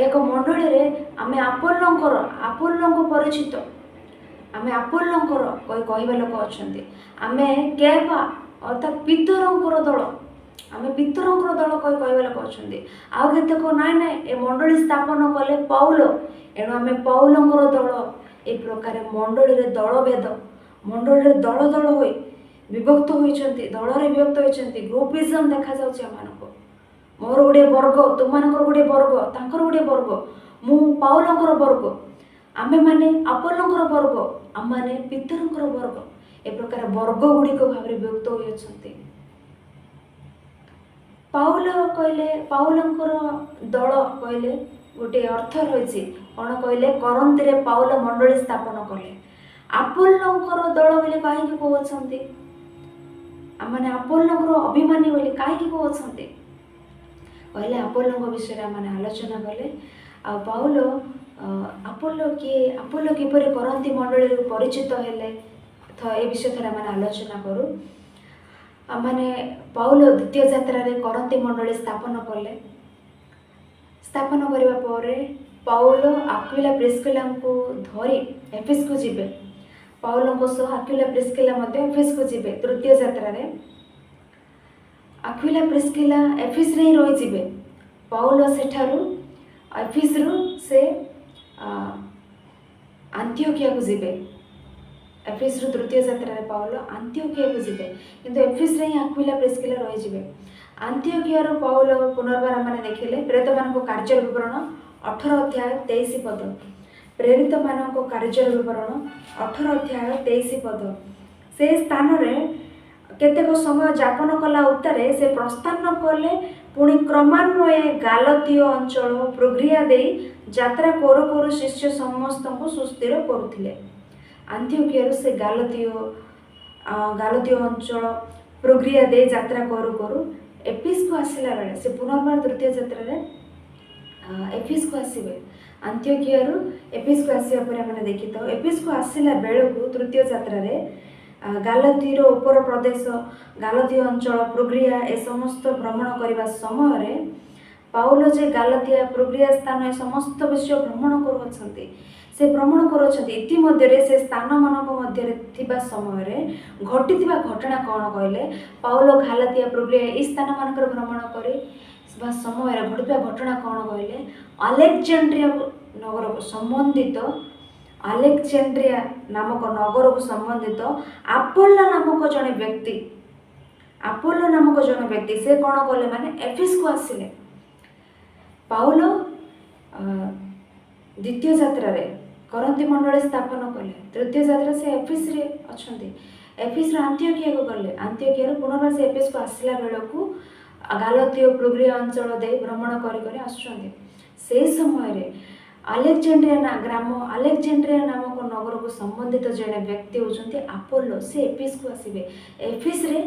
ଏକ ମଣ୍ଡଳୀରେ ଆମେ ଆପୋଲୋଙ୍କୁ ପରିଚିତ, ଆମେ ଆପୋଲୋଙ୍କର କହିବା ଲୋକ ଅଛନ୍ତି। ଆମେ କେଫା ଅର୍ଥାତ୍ ପିତରଙ୍କର ଦଳ, ଆମେ ପିତରଙ୍କର ଦଳ କହିବା ଲୋକ ଅଛନ୍ତି। ଆଉ କେତେକ ନାଇଁ ଏ ମଣ୍ଡଳୀ ସ୍ଥାପନ କଲେ ପାଉଲ, ଏଣୁ ଆମେ ପାଉଲଙ୍କର ଦଳ। ଏ ପ୍ରକାର ମଣ୍ଡଳୀରେ ଦଳଭେଦ, ମଣ୍ଡଳୀରେ ଦଳ ଦଳ ହୋଇ ବିଭକ୍ତ ହୋଇଛନ୍ତି, ଦଳରେ ବିଭକ୍ତ ହୋଇଛନ୍ତି। ଗ୍ରୁପିଜମ ଦେଖାଯାଉଛି ଆମମାନଙ୍କୁ। ମୋର ଗୋଟିଏ ବର୍ଗ, ତୁମମାନଙ୍କର ଗୋଟିଏ ବର୍ଗ, ତାଙ୍କର ଗୋଟିଏ ବର୍ଗ, ମୁଁ ପାଉଲଙ୍କର ବର୍ଗ, ଆମେମାନେ ଆପୋଲୋଙ୍କର ବର୍ଗ, ଆମମାନେ ପିତରଙ୍କର ବର୍ଗ। ଏ ପ୍ରକାର ବର୍ଗ ଗୁଡ଼ିକ ଭାବରେ ବିଭକ୍ତ ହୋଇଅଛନ୍ତି। ପାଉଲ କହିଲେ, ପାଉଲଙ୍କର ଦଳ କହିଲେ ଗୋଟିଏ ଅର୍ଥ ରହିଛି। କ'ଣ କହିଲେ? କରନ୍ତିରେ ପାଉଲ ମଣ୍ଡଳୀ ସ୍ଥାପନ କଲେ। ଆପୋଲୋଙ୍କର ଦଳ ବୋଲି କାହିଁକି କହୁଛନ୍ତି? ଆମମାନେ ଆପୋଲୋଙ୍କର ଅଭିମାନୀ ବୋଲି କାହିଁକି କହୁଛନ୍ତି କହିଲେ ଆପୋଲୋଙ୍କ ବିଷୟରେ ଆମମାନେ ଆଲୋଚନା କଲେ। ଆଉ ପାଉଲ ଆପୋଲୋ କିପରି କରନ୍ତି ମଣ୍ଡଳୀରୁ ପରିଚିତ ହେଲେ ଏ ବିଷୟ ଥରେ ଆମେ ଆଲୋଚନା କରୁ। ଆମମାନେ ପାଉଲ ଦ୍ୱିତୀୟ ଯାତ୍ରାରେ କରନ୍ତି ମଣ୍ଡଳୀ ସ୍ଥାପନ କଲେ। ସ୍ଥାପନ କରିବା ପରେ ପାଉଲ ଆକ୍ୱିଲା ପ୍ରିସ୍କିଲାଙ୍କୁ ଧରି ଏଫେସକୁ ଯିବେ। ପାଉଲଙ୍କ ସହ ଆକ୍ୱିଲା ପ୍ରିସ୍କିଲା ମଧ୍ୟ ଏଫେସକୁ ଯିବେ। ତୃତୀୟ ଯାତ୍ରାରେ ଆକ୍ୱିଲା ପ୍ରିସ୍କିଲା ଏଫେସରେ ହିଁ ରହିଯିବେ। ପାଉଲ ସେଠାରୁ ଏଫେସରୁ ସେ ଆନ୍ତିଓକିଆକୁ ଯିବେ। ଏଫେସରୁ ତୃତୀୟ ଯାତ୍ରାରେ ପାଉଲ ଆନ୍ତିଓକିଆକୁ ଯିବେ, କିନ୍ତୁ ଏଫେସରେ ହିଁ ଆକ୍ୱିଲା ପ୍ରିସ୍କିଲା ରହିଯିବେ। ଆନ୍ତିଓକିଆରୁ ପାଉଲ ପୁନର୍ବାର ମାନେ ଦେଖିଲେ ପ୍ରେରିତମାନଙ୍କ କାର୍ଯ୍ୟର ବିବରଣ 18 ଅଧ୍ୟାୟ 23 ପଦ। ପ୍ରେରିତମାନଙ୍କ କାର୍ଯ୍ୟର ବିବରଣ 18 ଅଧ୍ୟାୟ 23 ପଦ। ସେ ସ୍ଥାନରେ କେତେକ ସମୟ ଯାପନ କଲା ଉତ୍ତାରେ ସେ ପ୍ରସ୍ଥାନ କଲେ। ପୁଣି କ୍ରମାନ୍ୱये ଗାଲତୀୟ ଅଞ୍ଚଳ ପ୍ରୁଗିଆ ଦେଇ ଯାତ୍ରା କରୁ କରୁ ଶିଷ୍ୟ ସମସ୍ତଙ୍କୁ ସୁସ୍ଥିର କରୁଥିଲେ। ଆନ୍ତିଓକିଆରୁ ସେ ଗାଲତୀୟ ଅଞ୍ଚଳ ପ୍ରୁଗିଆ ଦେଇ ଯାତ୍ରା କରୁ କରୁ ଏଫେସକୁ ଆସିଲା ବେଳେ ସେ ପୁନର୍ବାର ତୃତୀୟ ଯାତ୍ରାରେ ଏଫେସକୁ ଆସିବେ। ଆନ୍ତିଓକିଆରୁ ଏଫେସକୁ ଆସିବା ପରେ ଆମେ ଦେଖିଥାଉ। ଏଫେସକୁ ଆସିଲା ବେଳକୁ ତୃତୀୟ ଯାତ୍ରାରେ ଗାଲତୀର ଉପର ପ୍ରଦେଶ, ଗାଲତୀୟ ଅଞ୍ଚଳ, ପ୍ରୁଗିଆ ଏ ସମସ୍ତ ଭ୍ରମଣ କରିବା ସମୟରେ ପାଉଲ ଯେ ଗାଲତିଆ, ପ୍ରୁଗିଆ ସ୍ଥାନ ଏ ସମସ୍ତ ବିଷୟ ଭ୍ରମଣ କରୁଅଛନ୍ତି। ସେ ଭ୍ରମଣ କରୁଅଛନ୍ତି। ଇତିମଧ୍ୟରେ ସେ ସ୍ଥାନମାନଙ୍କ ମଧ୍ୟରେ ଥିବା ସମୟରେ ଘଟିଥିବା ଘଟଣା କ'ଣ କହିଲେ? ପାଉଲ ଗାଲାତିଆ, ପ୍ରୁଗିଆ ଏହି ସ୍ଥାନମାନଙ୍କର ଭ୍ରମଣ କରିବା ସମୟରେ ଘଟିଥିବା ଘଟଣା କ'ଣ କହିଲେ? ଆଲେକ୍ଜାଣ୍ଡ୍ରିଆ ନଗରକୁ ସମ୍ବନ୍ଧିତ, ଆଲେକ୍ଜାଣ୍ଡ୍ରିଆ ନାମକ ନଗରକୁ ସମ୍ବନ୍ଧିତ ଆପୋଲୋ ନାମକ ଜଣେ ବ୍ୟକ୍ତି ସେ କ'ଣ କଲେ ମାନେ ଏଫେସକୁ ଆସିଲେ। ପାଉଲ ଦ୍ୱିତୀୟ ଯାତ୍ରାରେ କରନ୍ତି ମଣ୍ଡଳୀ ସ୍ଥାପନ କଲେ। ତୃତୀୟ ଯାତ୍ରା ସେ ଏଫେସରେ ଅଛନ୍ତି। ଏଫେସରୁ ଆନ୍ତିଓକିଆକୁ ଗଲେ। ଆନ୍ତିଓକିଆରୁ ପୁନର୍ବାର ସେ ଏଫେସକୁ ଆସିଲା ବେଳକୁ ଗାଲତୀୟ ପ୍ରୁଗିଆ ଅଞ୍ଚଳ ଦେଇ ଭ୍ରମଣ କରି କରି ଆସୁଛନ୍ତି। ସେହି ସମୟରେ ଆଲେକ୍ଜାଣ୍ଡ୍ରିଆ ନାମକ ନଗରକୁ ସମ୍ବନ୍ଧିତ ଜଣେ ବ୍ୟକ୍ତି ହେଉଛନ୍ତି ଆପୋଲୋ। ସେ ଏଫେସକୁ ଆସିବେ। ଏଫେସରେ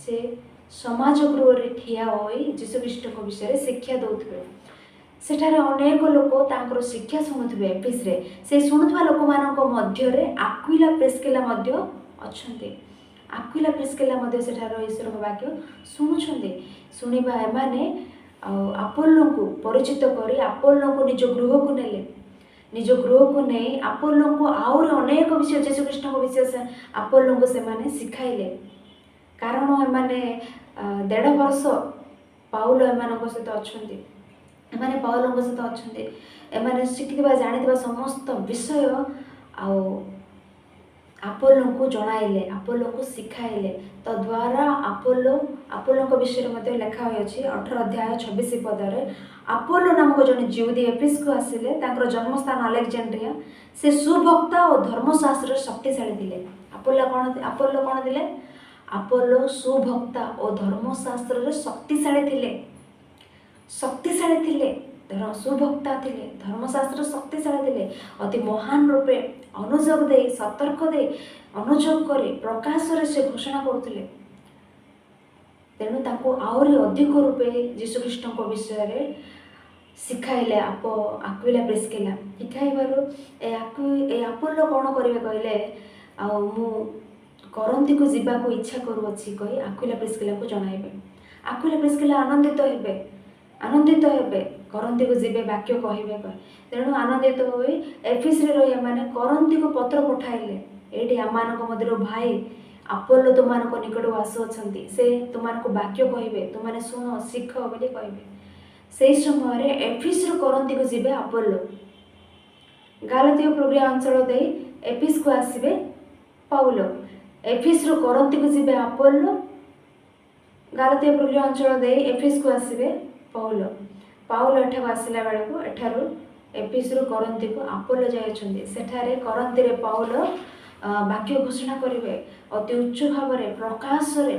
ସେ ସମାଜ ଗୃହରେ ଠିଆ ହୋଇ ଯୀଶୁଖ୍ରୀଷ୍ଟଙ୍କ ବିଷୟରେ ଶିକ୍ଷା ଦେଉଥିବେ। ସେଠାରେ ଅନେକ ଲୋକ ତାଙ୍କର ଶିକ୍ଷା ଶୁଣୁଥିବେ। ଏଫେସରେ ସେ ଶୁଣୁଥିବା ଲୋକମାନଙ୍କ ମଧ୍ୟରେ ଆକ୍ୱିଲା ପ୍ରିସ୍କିଲା ମଧ୍ୟ ଅଛନ୍ତି। ଆକ୍ୱିଲା ପ୍ରିସ୍କିଲା ମଧ୍ୟ ସେଠାରେ ଈଶ୍ୱରଙ୍କ ବାକ୍ୟ ଶୁଣୁଛନ୍ତି। ଶୁଣିବା ଏମାନେ ଆପୋଲୋଙ୍କୁ ପରିଚିତ କରି ଆପୋଲୋଙ୍କୁ ନିଜ ଗୃହକୁ ନେଲେ। ନିଜ ଗୃହକୁ ନେଇ ଆପୋଲୋଙ୍କୁ ଆହୁରି ଅନେକ ବିଷୟ ଯୀଶୁଖ୍ରୀଷ୍ଟଙ୍କ ବିଷୟ ଆପୋଲୋଙ୍କୁ ସେମାନେ ଶିଖାଇଲେ। କାରଣ ଏମାନେ 1.5 ବର୍ଷ ପାଉଲ ଏମାନଙ୍କ ସହିତ ଅଛନ୍ତି। ଏମାନେ ପାଉଲଙ୍କ ସହିତ ଅଛନ୍ତି। ଏମାନେ ଶିଖିଥିବା ଜାଣିଥିବା ସମସ୍ତ ବିଷୟ ଆଉ ଆପୋଲୋଙ୍କୁ ଜଣାଇଲେ, ଆପୋଲୋଙ୍କୁ ଶିଖାଇଲେ। ତଦ୍ୱାରା ଆପୋଲୋଙ୍କ ବିଷୟରେ ମଧ୍ୟ ଲେଖା ହୋଇଅଛି 18 ଅଧ୍ୟାୟ 26 ପଦରେ। ଆପୋଲୋ ନାମକ ଜଣେ ଜିହୁଦୀ ଏଫେସକୁ ଆସିଲେ। ତାଙ୍କର ଜନ୍ମସ୍ଥାନ ଆଲେକ୍ଜାଣ୍ଡ୍ରିଆ। ସେ ସୁଭକ୍ତା ଓ ଧର୍ମଶାସ୍ତ୍ରରେ ଶକ୍ତିଶାଳୀ ଥିଲେ। ଆପୋଲୋ କ'ଣ ଥିଲେ? ଆପୋଲୋ ସୁଭକ୍ତା ଓ ଧର୍ମଶାସ୍ତ୍ରରେ ଶକ୍ତିଶାଳୀ ଥିଲେ। ସୁଭକ୍ତା ଥିଲେ, ଧର୍ମଶାସ୍ତ୍ର ଶକ୍ତିଶାଳୀ ଥିଲେ। ଅତି ମହାନ ରୂପେ ଅନୁଯୋଗ ଦେଇ, ସତର୍କ ଦେଇ, ଅନୁଯୋଗ କରି ପ୍ରକାଶରେ ସେ ଘୋଷଣା କରୁଥିଲେ। ତେଣୁ ତାଙ୍କୁ ଆହୁରି ଅଧିକ ରୂପେ ଯୀଶୁଖ୍ରୀଷ୍ଟଙ୍କ ବିଷୟରେ ଶିଖାଇଲେ ଆକ୍ୱିଲା ପ୍ରିସ୍କିଲା। ଶିଖାଇବାରୁ ଏ ଆପୋଲୋ କ'ଣ କରିବେ କହିଲେ, ଆଉ ମୁଁ କରନ୍ତିକୁ ଯିବାକୁ ଇଚ୍ଛା କରୁଅଛି କହି ଆକ୍ୱିଲା ପ୍ରିସ୍କିଲାକୁ ଜଣାଇବେ। ଆକ୍ୱିଲା ପ୍ରିସ୍କିଲା ଆନନ୍ଦିତ ହେବେ କରନ୍ତିକୁ ଯିବେ, ବାକ୍ୟ କହିବେ କହି। ତେଣୁ ଆନନ୍ଦିତ ହୋଇ ଏଫେସରେ ରହି ଏମାନେ କରନ୍ତିକୁ ପତ୍ର ପଠାଇଲେ। ଏଇଠି ଆମମାନଙ୍କ ମଧ୍ୟରୁ ଭାଇ ଆପୋଲୋ ତୁମମାନଙ୍କ ନିକଟକୁ ଆସୁଅଛନ୍ତି। ସେ ତୁମମାନଙ୍କୁ ବାକ୍ୟ କହିବେ, ତୁମମାନେ ଶୁଣ, ଶିଖ ବୋଲି କହିବେ। ସେହି ସମୟରେ ଏଫେସରୁ କରନ୍ତିକୁ ଯିବେ ଆପୋଲୋ। ଗାଲାତିଆ ପ୍ରୋଗ୍ରିଆ ଅଞ୍ଚଳ ଦେଇ ଏଫେସକୁ ଆସିବେ ପାଉଲ। ଏଫେସରୁ କରନ୍ତିକୁ ଯିବେ ଆପୋଲୋ। ଗାଲାତିଆ ପ୍ରୋଗ୍ରିଆ ଅଞ୍ଚଳ ଦେଇ ଏଫେସକୁ ଆସିବେ ପାଉଲ ଏଠାକୁ ଆସିଲା ବେଳକୁ ଏଠାରୁ ଏଫେସରୁ କରନ୍ତିକୁ ଆପୋଲୋ ଯାଇଅଛନ୍ତି। ସେଠାରେ କରନ୍ତିରେ ପାଉଲ ବାକ୍ୟ ଘୋଷଣା କରିବେ। ଅତି ଉଚ୍ଚ ଭାବରେ ପ୍ରକାଶରେ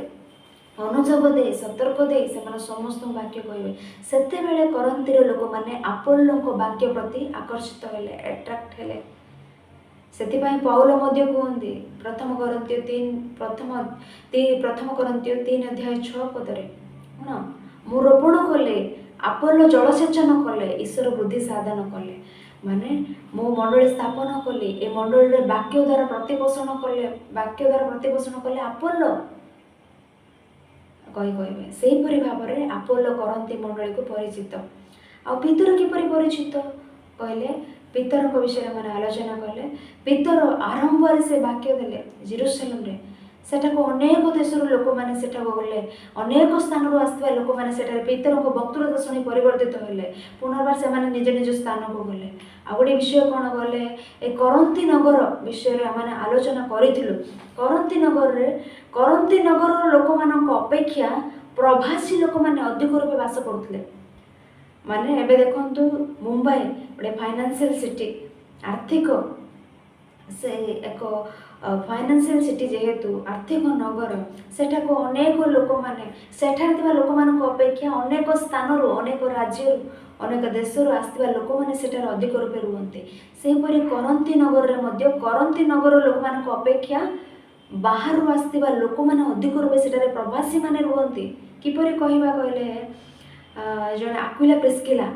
ଅନୁଯୋଗ ଦେଇ, ସତର୍କ ଦେଇ ସେମାନେ ସମସ୍ତଙ୍କୁ ବାକ୍ୟ କହିବେ। ସେତେବେଳେ କରନ୍ତିର ଲୋକମାନେ ଆପୋଲୋଙ୍କ ବାକ୍ୟ ପ୍ରତି ଆକର୍ଷିତ ହେଲେ, ଆଟ୍ରାକ୍ଟ ହେଲେ। ସେଥିପାଇଁ ପାଉଲ ମଧ୍ୟ କୁହନ୍ତି ପ୍ରଥମ କରନ୍ତୀୟ 3:6 ପଦରେ, ମୁଁ ରୋପଣ କଲେ, ଆପୋଲୋ ଜଳସେଚନ କଲେ, ଈଶ୍ୱର ବୃଦ୍ଧି ସାଧନ କଲେ। ମାନେ ମୁଁ ମଣ୍ଡଳୀ ସ୍ଥାପନ କଲି, ଏ ମଣ୍ଡଳୀରେ ବାକ୍ୟ ଦ୍ୱାରା ପ୍ରତିପୋଷଣ କଲେ ଆପୋଲୋ କହିବେ। ସେହିପରି ଭାବରେ ଆପୋଲୋ କରନ୍ତି ମଣ୍ଡଳୀକୁ ପରିଚିତ। ଆଉ ପିତର କିପରି ପରିଚିତ କହିଲେ, ପିତରଙ୍କ ବିଷୟରେ ମାନେ ଆଲୋଚନା କଲେ। ପିତର ଆରମ୍ଭରେ ସେ ବାକ୍ୟ ଦେଲେ ଜେରୁସାଲେମରେ। ସେଠାକୁ ଅନେକ ଦେଶରୁ ଲୋକମାନେ ସେଠାକୁ ଗଲେ। ଅନେକ ସ୍ଥାନରୁ ଆସିଥିବା ଲୋକମାନେ ସେଠାରେ ପିତରଙ୍କ ବକ୍ତୃତା ଶୁଣି ପରିବର୍ତ୍ତିତ ହେଲେ। ପୁନର୍ବାର ସେମାନେ ନିଜ ନିଜ ସ୍ଥାନକୁ ଗଲେ। ଆଉ ଗୋଟେ ବିଷୟ କ'ଣ ଗଲେ, ଏ କରନ୍ତି ନଗର ବିଷୟରେ ଆମେ ଆଲୋଚନା କରିଥିଲୁ। କରନ୍ତି ନଗରର ଲୋକମାନଙ୍କ ଅପେକ୍ଷା ପ୍ରବାସୀ ଲୋକମାନେ ଅଧିକ ରୂପେ ବାସ କରୁଥିଲେ। ମାନେ ଏବେ ଦେଖନ୍ତୁ, ମୁମ୍ବାଇ ଗୋଟେ ଫାଇନାନ୍ସିଆଲ ସିଟି, ଫାଇନାନ୍ସିଆଲ ସିଟି ଯେହେତୁ ଆର୍ଥିକ ନଗର, ସେଠାକୁ ଅନେକ ଲୋକମାନେ, ସେଠାରେ ଥିବା ଲୋକମାନଙ୍କ ଅପେକ୍ଷା ଅନେକ ସ୍ଥାନରୁ, ଅନେକ ରାଜ୍ୟରୁ, ଅନେକ ଦେଶରୁ ଆସିଥିବା ଲୋକମାନେ ସେଠାରେ ଅଧିକ ରୂପେ ରୁହନ୍ତି। ସେହିପରି କରନ୍ତି ନଗରରେ ମଧ୍ୟ କରନ୍ତି ନଗରର ଲୋକମାନଙ୍କ ଅପେକ୍ଷା ବାହାରୁ ଆସିଥିବା ଲୋକମାନେ ଅଧିକ ରୂପେ ସେଠାରେ ପ୍ରବାସୀମାନେ ରୁହନ୍ତି। କିପରି କହିବା କହିଲେ, ଜଣେ ଆକ୍ୱିଲା ପ୍ରିସ୍କିଲା,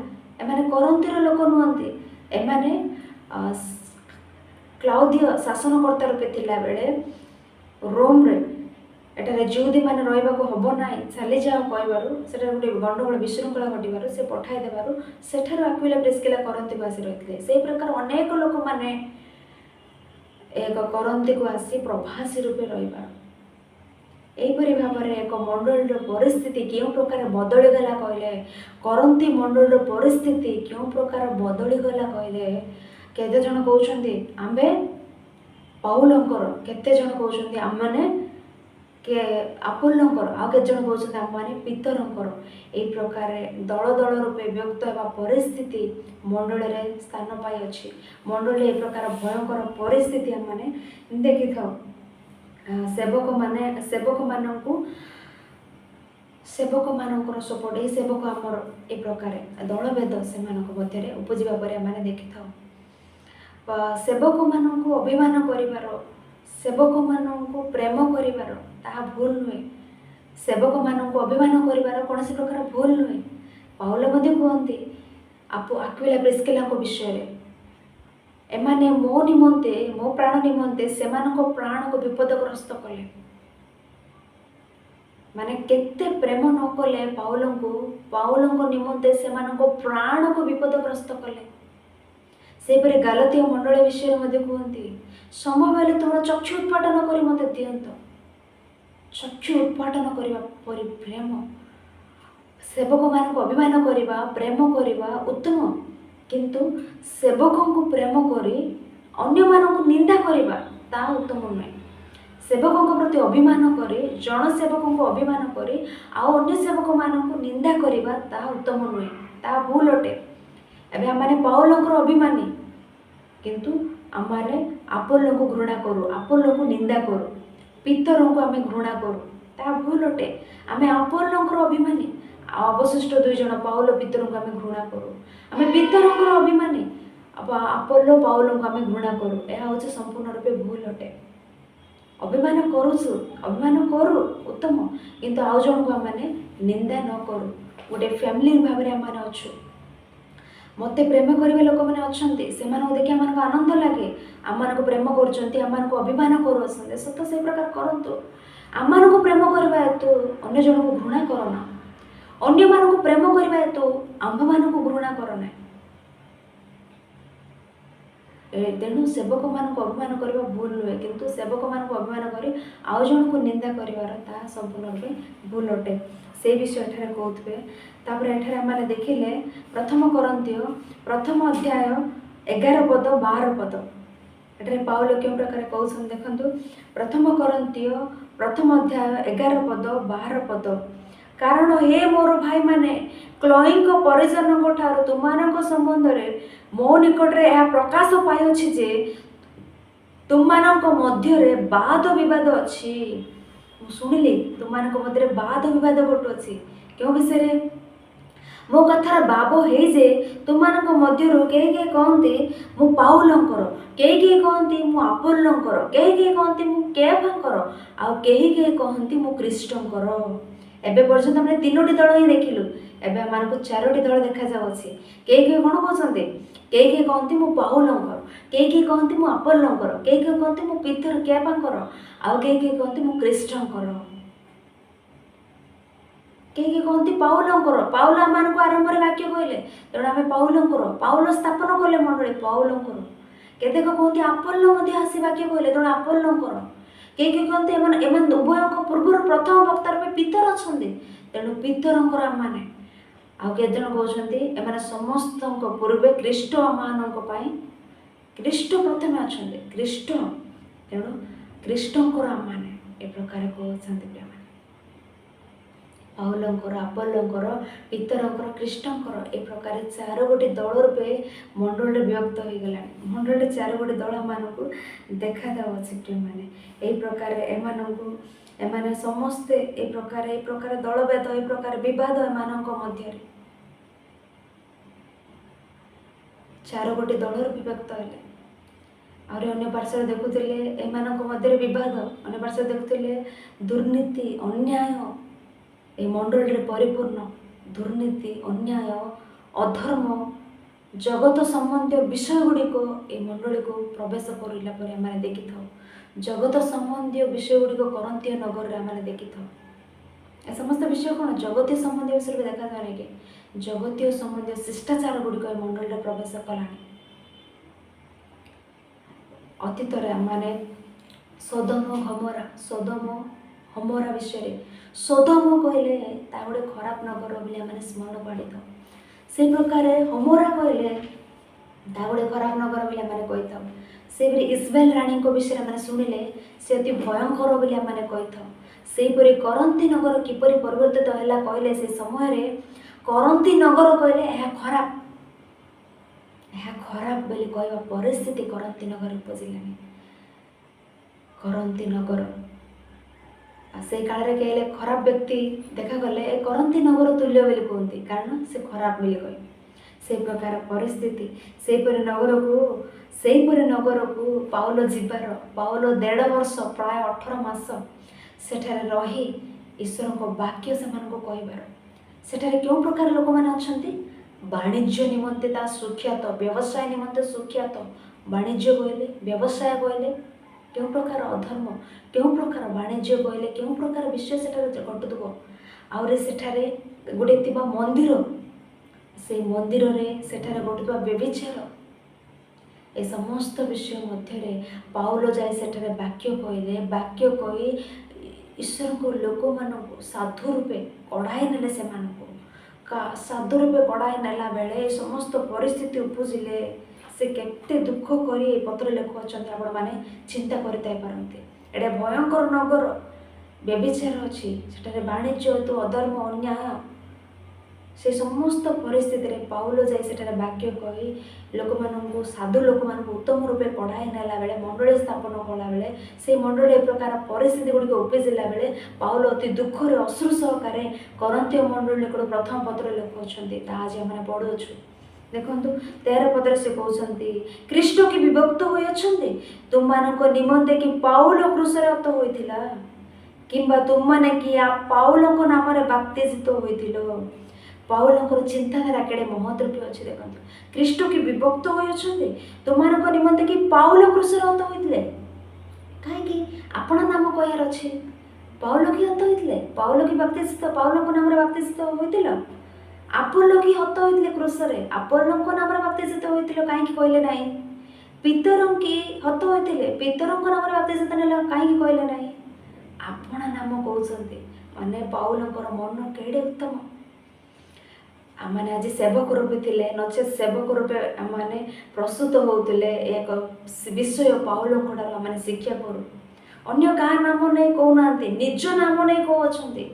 ଏମାନେ କରନ୍ତିର ଲୋକ ନୁହନ୍ତି। ଏମାନେ କ୍ଲାଉଦିୟ ଶାସନକର୍ତ୍ତା ରୂପେ ଥିଲାବେଳେ ରୋମରେ ଏଠାରେ ଜିହୁଦୀମାନେ ରହିବାକୁ ହେବ ନାହିଁ, ଚାଲିଯାଅ କହିବାରୁ, ସେଠାରେ ଗୋଟେ ଗଣ୍ଡଗୋଳ ବିଶୃଙ୍ଖଳା ଘଟିବାରୁ ସେ ପଠାଇ ଦେବାରୁ ସେଠାରୁ ଆକ୍ୱିଲା ପ୍ରିସ୍କିଲା କରନ୍ତିକୁ ଆସି ରହିଥିଲେ। ସେହି ପ୍ରକାର ଅନେକ ଲୋକମାନେ କରନ୍ତିକୁ ଆସି ପ୍ରବାସୀ ରୂପେ ରହିବା। ଏହିପରି ଭାବରେ ଏକ ମଣ୍ଡଳୀର ପରିସ୍ଥିତି କେଉଁ ପ୍ରକାର ବଦଳିଗଲା କହିଲେ, କରନ୍ତି ମଣ୍ଡଳୀର ପରିସ୍ଥିତି କେଉଁ ପ୍ରକାର ବଦଳିଗଲା କହିଲେ, କେତେଜଣ କହୁଛନ୍ତି ଆମ୍ଭେ ପାଉଲଙ୍କର, କେତେଜଣ କହୁଛନ୍ତି ଆମମାନେ ଆପୋଲୋଙ୍କର, ଆଉ କେତେଜଣ କହୁଛନ୍ତି ଆମମାନେ ପିତରଙ୍କର। ଏହି ପ୍ରକାର ଦଳ ରୂପେ ବିଭକ୍ତ ହେବା ପରିସ୍ଥିତି ମଣ୍ଡଳୀରେ ସ୍ଥାନ ପାଇଅଛି। ମଣ୍ଡଳୀ ଏ ପ୍ରକାର ଭୟଙ୍କର ପରିସ୍ଥିତି ଆମମାନେ ଦେଖିଥାଉ। ସେବକମାନଙ୍କର ସପୋର୍ଟ, ଏହି ସେବକ ଆମର ଏ ପ୍ରକାର ଦଳଭେଦ ସେମାନଙ୍କ ମଧ୍ୟରେ ଉପୁଜିବା ପରେ ଆମେ ଦେଖିଥାଉ। ସେବକମାନଙ୍କୁ ଅଭିମାନ କରିବାର, ସେବକମାନଙ୍କୁ ପ୍ରେମ କରିବାର ତାହା ଭୁଲ ନୁହେଁ। ସେବକମାନଙ୍କୁ ଅଭିମାନ କରିବାର କୌଣସି ପ୍ରକାର ଭୁଲ ନୁହେଁ। ପାଉଲ ମଧ୍ୟ କୁହନ୍ତି ଆକ୍ୱିଲା ପ୍ରିସ୍କିଲାଙ୍କ ବିଷୟରେ, ଏମାନେ ମୋ ନିମନ୍ତେ, ମୋ ପ୍ରାଣ ନିମନ୍ତେ ସେମାନଙ୍କ ପ୍ରାଣକୁ ବିପଦଗ୍ରସ୍ତ କଲେ। ମାନେ କେତେ ପ୍ରେମ ନ କଲେ ପାଉଲଙ୍କ ନିମନ୍ତେ ସେମାନଙ୍କ ପ୍ରାଣକୁ ବିପଦଗ୍ରସ୍ତ କଲେ। ସେହିପରି ଗାଲାତିଆ ମଣ୍ଡଳୀ ବିଷୟରେ ମଧ୍ୟ କୁହନ୍ତି, ସମୟ ହେଲେ ତୁମର ଚକ୍ଷୁ ଉତ୍ପାଟନ କରି ମୋତେ ଦିଅନ୍ତ। ଚକ୍ଷୁ ଉତ୍ପାଟନ କରିବା ପରି ପ୍ରେମ, ସେବକମାନଙ୍କୁ ଅଭିମାନ କରିବା, ପ୍ରେମ କରିବା ଉତ୍ତମ। କିନ୍ତୁ ସେବକଙ୍କୁ ପ୍ରେମ କରି ଅନ୍ୟମାନଙ୍କୁ ନିନ୍ଦା କରିବା, ତାହା ଉତ୍ତମ ନୁହେଁ। ସେବକଙ୍କ ପ୍ରତି ଅଭିମାନ କରି ଜଣ ସେବକଙ୍କୁ ଅଭିମାନ କରି ଆଉ ଅନ୍ୟ ସେବକମାନଙ୍କୁ ନିନ୍ଦା କରିବା ତାହା ଉତ୍ତମ ନୁହେଁ, ତାହା ଭୁଲ ଅଟେ। ଏବେ ଆମମାନେ ପାଉଲଙ୍କର ଅଭିମାନୀ, କିନ୍ତୁ ଆମମାନେ ଆପୋଲୋଙ୍କୁ ଘୃଣା କରୁ, ଆପୋଲୋଙ୍କୁ ନିନ୍ଦା କରୁ, ପିତରଙ୍କୁ ଆମେ ଘୃଣା କରୁ, ତାହା ଭୁଲ ଅଟେ। ଆମେ ଆପୋଲୋଙ୍କର ଅଭିମାନୀ, ଆଉ ଅବଶିଷ୍ଟ 2 ଜଣ ପାଉଲ ପିତରଙ୍କୁ ଆମେ ଘୃଣା କରୁ। ଆମେ ପିତରଙ୍କର ଅଭିମାନୀ, ଆପୋଲୋ ପାଉଲଙ୍କୁ ଆମେ ଘୃଣା କରୁ, ଏହା ହେଉଛି ସମ୍ପୂର୍ଣ୍ଣ ରୂପେ ଭୁଲ ଅଟେ। ଅଭିମାନ କରୁଛୁ, ଅଭିମାନ କରୁ ଉତ୍ତମ, କିନ୍ତୁ ଆଉ ଜଣଙ୍କୁ ଆମମାନେ ନିନ୍ଦା ନ କରୁ। ଗୋଟେ ଫ୍ୟାମିଲି ଭାବରେ ଆମମାନେ ଅଛୁ। ମୋତେ ପ୍ରେମ କରିବା ଲୋକମାନେ ଅଛନ୍ତି, ସେମାନଙ୍କୁ ଦେଖି ଆମମାନଙ୍କୁ ଆନନ୍ଦ ଲାଗେ, ଆମମାନଙ୍କୁ ପ୍ରେମ କରୁଛନ୍ତି, ଆମମାନଙ୍କୁ ଅଭିମାନ କରୁଅଛନ୍ତି, ସତ ସେଇ ପ୍ରକାର କରନ୍ତୁ। ଆମମାନଙ୍କୁ ପ୍ରେମ କରିବା ହେତୁ ଅନ୍ୟ ଜଣଙ୍କୁ ଘୃଣା କର ନା, ଅନ୍ୟମାନଙ୍କୁ ପ୍ରେମ କରିବା ହେତୁ ଆମ୍ଭମାନଙ୍କୁ ଘୃଣା କର ନାହିଁ। ତେଣୁ ସେବକମାନଙ୍କୁ ଅଭିମାନ କରିବା ଭୁଲ ନୁହେଁ, କିନ୍ତୁ ସେବକମାନଙ୍କୁ ଅଭିମାନ କରି ଆଉ ଜଣଙ୍କୁ ନିନ୍ଦା କରିବାର ତାହା ସମ୍ପୂର୍ଣ୍ଣ ରୂପେ ଭୁଲ ଅଟେ। ସେଇ ବିଷୟ ଏଠାରେ କହୁଥିବେ। ତାପରେ ଏଠାରେ ଆମମାନେ ଦେଖିଲେ 1 କରନ୍ଥୀୟ 1 ଅଧ୍ୟାୟ 11 ପଦ 12 ପଦ। ଏଠାରେ ପାଉଲ କେଉଁ ପ୍ରକାର କହୁଛନ୍ତି ଦେଖନ୍ତୁ। 1 କରନ୍ଥୀୟ 1 ଅଧ୍ୟାୟ 11 ପଦ 12 ପଦ। କାରଣ ହେ ମୋର ଭାଇମାନେ, କ୍ଲୋଇଙ୍କ ପରିଜନଙ୍କ ଠାରୁ ତୁମମାନଙ୍କ ସମ୍ବନ୍ଧରେ ମୋ ନିକଟରେ ଏହା ପ୍ରକାଶ ପାଇଅଛି ଯେ ତୁମମାନଙ୍କ ମଧ୍ୟରେ ବାଦ ବିବାଦ ଅଛି। ମୁଁ ଶୁଣିଲି ତୁମମାନଙ୍କ ମଧ୍ୟରେ ବାଦ ବିବାଦ ଘଟୁଅଛି। କେଉଁ ବିଷୟରେ? ମୋ କଥାର ଭାବ ହେଇ ଯେ ତୁମମାନଙ୍କ ମଧ୍ୟରୁ କେହି କେହି କହନ୍ତି ମୁଁ ପାଉଲଙ୍କର, କେହି କେହି କହନ୍ତି ମୁଁ ଆପୋଲୋଙ୍କର, କେହି କେହି କହନ୍ତି ମୁଁ କେଫାଙ୍କର, ଆଉ କେହି କେହି କହନ୍ତି ମୁଁ ଖ୍ରୀଷ୍ଟଙ୍କର। ଏବେ ପର୍ଯ୍ୟନ୍ତ ଆମେ 3ଟି ଦଳ ହିଁ ଦେଖିଲୁ, ଏବେ ଆମମାନଙ୍କୁ 4ଟି ଦଳ ଦେଖାଯାଉଛି। କେହି କେହି କ'ଣ କହୁଛନ୍ତି? କେହି କେହି କହନ୍ତି ମୁଁ ପାଉଲଙ୍କର, କେହି କେହି କହନ୍ତି ମୁଁ ଆପୋଲୋଙ୍କର, କେହି କେହି କହନ୍ତି ମୁଁ ପିତର କେଫାଙ୍କର, ଆଉ କେହି କେହି କହନ୍ତି ମୁଁ ଖ୍ରୀଷ୍ଟଙ୍କର। କେହି କେହି କହନ୍ତି ପାଉଲଙ୍କର। ପାଉଲ ଆମମାନଙ୍କୁ ଆରମ୍ଭରେ ବାକ୍ୟ କହିଲେ, ତେଣୁ ଆମେ ପାଉଲଙ୍କର। ପାଉଲ ସ୍ଥାପନ କଲେ ମଣ୍ଡଳୀ ପାଉଲଙ୍କର। କେତେକ କହନ୍ତି ଆପୋଲୋ ମଧ୍ୟ ଆସି ବାକ୍ୟ କହିଲେ, ତେଣୁ ଆପୋଲୋଙ୍କର। କେହି କେହି କହନ୍ତି ଏମାନେ ଉଭୟଙ୍କ ପୂର୍ବରୁ ପ୍ରଥମ ବକ୍ତା ରୂପେ ପିତର ଅଛନ୍ତି, ତେଣୁ ପିତରଙ୍କର ଆମମାନେ। ଆଉ କେତେଜଣ କହୁଛନ୍ତି ଏମାନେ ସମସ୍ତଙ୍କ ପୂର୍ବେ ଖ୍ରୀଷ୍ଟ ଆମମାନଙ୍କ ପାଇଁ, ଖ୍ରୀଷ୍ଟ ପ୍ରଥମେ ଅଛନ୍ତି, ଖ୍ରୀଷ୍ଟ, ତେଣୁ ଖ୍ରୀଷ୍ଟଙ୍କର ଆମମାନେ। ଏ ପ୍ରକାର କହୁଛନ୍ତି ପିଲାମାନେ। ପାଉଲଙ୍କର, ଆପୋଲୋଙ୍କର, ପିତରଙ୍କର, ଖ୍ରୀଷ୍ଟଙ୍କର, ଏ ପ୍ରକାର 4ଗୋଟି ଦଳ ରୂପେ ମଣ୍ଡଳୀରେ ବିଭକ୍ତ ହୋଇଗଲାଣି। ମଣ୍ଡଳୀରେ 4ଗୋଟି ଦଳମାନଙ୍କୁ ଦେଖାଯାଉଛି ପ୍ରିୟମାନେ। ଏହି ପ୍ରକାର ଏମାନେ ସମସ୍ତେ ଏ ପ୍ରକାର ଦଳଭେଦ, ଏ ପ୍ରକାର ବିବାଦ ଏମାନଙ୍କ ମଧ୍ୟରେ 4ଗୋଟି ଦଳରୁ ବିଭକ୍ତ ହେଲେ। ଆହୁରି ଅନ୍ୟ ପାର୍ଶ୍ୱରେ ଦେଖୁଥିଲେ ଏମାନଙ୍କ ମଧ୍ୟରେ ବିବାଦ, ଅନ୍ୟ ପାର୍ଶ୍ୱରେ ଦେଖୁଥିଲେ ଦୁର୍ନୀତି, ଅନ୍ୟାୟ। এই ମଣ୍ଡଳୀରେ ପରିପୂର୍ଣ୍ଣ ଦୁର୍ନୀତି, ଅନ୍ୟାୟ, ଅଧର୍ମ, ଜଗତ ସମ୍ବନ୍ଧୀୟ ବିଷୟ ଗୁଡ଼ିକ এই ମଣ୍ଡଳୀକୁ ପ୍ରବେଶ କରିଲା ପରେ ଆମେ ଦେଖିଥାଉ। ଜଗତ ସମ୍ବନ୍ଧୀୟ ବିଷୟ ଗୁଡ଼ିକ କରନ୍ଥୀୟ ନଗରରେ ଆମେ ଦେଖିଥାଉ। ଏ ସମସ୍ତ ବିଷୟ କ'ଣ? ଜଗତୀୟ ସମ୍ବନ୍ଧୀୟ ବିଷୟରେ ଦେଖାଯାଏ କି ଜଗତୀୟ ସମ୍ବନ୍ଧୀୟ ଶିଷ୍ଟାଚାର ଗୁଡ଼ିକ ଏ ମଣ୍ଡଳୀରେ ପ୍ରବେଶ କଲାଣି। ଅତୀତରେ ଆମମାନେ ସୋଦମ ହମୋରା ବିଷୟରେ, ସୋଦମ କହିଲେ ତା ଗୋଟେ ଖରାପ ନଗର ବୋଲି ଆମେ ସ୍ମରଣ କରିଥାଉ। ସେଇ ପ୍ରକାର ହମୋରା କହିଲେ ତା ଗୋଟେ ଖରାପ ନଗର ବୋଲି ଆମେ କହିଥାଉ। ସେହିପରି ଇସବେଲ ରାଣୀଙ୍କ ବିଷୟରେ ଆମେ ଶୁଣିଲେ ସେ ଅତି ଭୟଙ୍କର ବୋଲି ଆମେ କହିଥାଉ। ସେହିପରି କରନ୍ଥୀ ନଗର କିପରି ପରିବର୍ତ୍ତିତ ହେଲା କହିଲେ, ସେ ସମୟରେ କରନ୍ଥୀ ନଗର କହିଲେ ଏହା ଖରାପ ବୋଲି କହିବା ପରିସ୍ଥିତି କରନ୍ଥୀ ନଗର ଉପଜିଲାନି। କରନ୍ଥୀ ନଗର ସେଇ କାଳରେ କହିଲେ ଖରାପ ବ୍ୟକ୍ତି ଦେଖାଗଲେ ଏ କରନ୍ଥୀ ନଗର ତୁଲ୍ୟ ବୋଲି କୁହନ୍ତି, କାରଣ ସେ ଖରାପ ବୋଲି କହେ। ସେଇ ପ୍ରକାର ପରିସ୍ଥିତି। ସେହିପରି ନଗରକୁ ପାଉଲ ଯିବାର, ପାଉଲ 1.5 ବର୍ଷ ପ୍ରାୟ 18 ମାସ ସେଠାରେ ରହି ଈଶ୍ୱରଙ୍କ ବାକ୍ୟ ସେମାନଙ୍କୁ କହିବାର। ସେଠାରେ କେଉଁ ପ୍ରକାର ଲୋକମାନେ ଅଛନ୍ତି? ବାଣିଜ୍ୟ ନିମନ୍ତେ ତା ସୁଖ୍ୟାତ, ବ୍ୟବସାୟ ନିମନ୍ତେ ସୁଖ୍ୟାତ। ବାଣିଜ୍ୟ କହିଲେ, ବ୍ୟବସାୟ କହିଲେ କେଉଁ ପ୍ରକାର ଅଧର୍ମ, କେଉଁ ପ୍ରକାର ବାଣିଜ୍ୟ କହିଲେ କେଉଁ ପ୍ରକାର ବିଷୟ ସେଠାରେ ଘଟୁଥିବ। ଆହୁରି ସେଠାରେ ଗୋଟେ ଥିବା ମନ୍ଦିର, ସେଇ ମନ୍ଦିରରେ ସେଠାରେ ଘଟୁଥିବା ବ୍ୟଭିଚାର, ଏ ସମସ୍ତ ବିଷୟ ମଧ୍ୟରେ ପାଉଲ ଯାଇ ସେଠାରେ ବାକ୍ୟ କହିଲେ। ବାକ୍ୟ କହି ଈଶ୍ୱରଙ୍କ ଲୋକମାନଙ୍କୁ ସାଧୁ ରୂପେ କଢ଼ାଇ ନେଲେ। ସେମାନଙ୍କୁ ସାଧୁ ରୂପେ କଢ଼ାଇ ନେଲା ବେଳେ ସମସ୍ତ ପରିସ୍ଥିତି ଉପୁଜିଲେ। से केते दुख करी ए पत्र लेखुअछन्ति आपण माने चिंता करताई पारंती। एडे भयंकर नगर व्यभिचार अच्छी सेठारे वाणिज्य तो अधर्म अन्याय से समस्त परिस्थिति रे पाउल जाई सेठारे वाक्य कही लोक मानू साधु लोक मानू उत्तम रूपे पढ़ाई नेला बेले मंडली स्थापन कला बेले से मंडली ए प्रकार परिस्थिति गुड़िक उपजिला बेले पाउल अति दुख रे अश्रु सहकारे करंतीय मंडली को प्रथम पत्र लिखुछन्ति ताहा जे माने पढुछु। देखंतु 13 पदर से कहउछन्ति कृष्ण की विभक्त होय अछन्ति तुम मानको निमंते कि पाउल क्रूसरे हत होइथिला किंबा तुम माने कि आ पाउल को नाम रे बाप्तिजित होइथिलो। पाउल को चिंताधारा केड़े महत्व अच्छे देखंतु कृष्ण की विभक्त होय अछन्ति तुम मानको निमंते कि पाउल क्रूसरे हत होइथिले काहे कि आपण नाम कहयार अछि पाउल की हत होइथिले पाउल की बाप्तिजित पाउल को नाम रे बाप्तिजित होइथिलो आपोलो की हत होइथिले क्रूसरे आपोलो को नाम रे बाप्तिजित होइथिलो काहे कि कहले नाही पितरं की हत होइथिले पितरं को नाम रे बाप्तिजित नेला काहे कि कहले नाही आपण नाम कहउछन्ति माने पाउल को मन केडे उत्तम आमाने आज सेवक रूपे थिले नचे सेवक रूपे आमाने प्रस्तुत होउथिले एक विषय पाउल कोडार आमाने शिक्षा करू अन्य का नाम नै कहउनांती निज नाम नै कहउछन्ति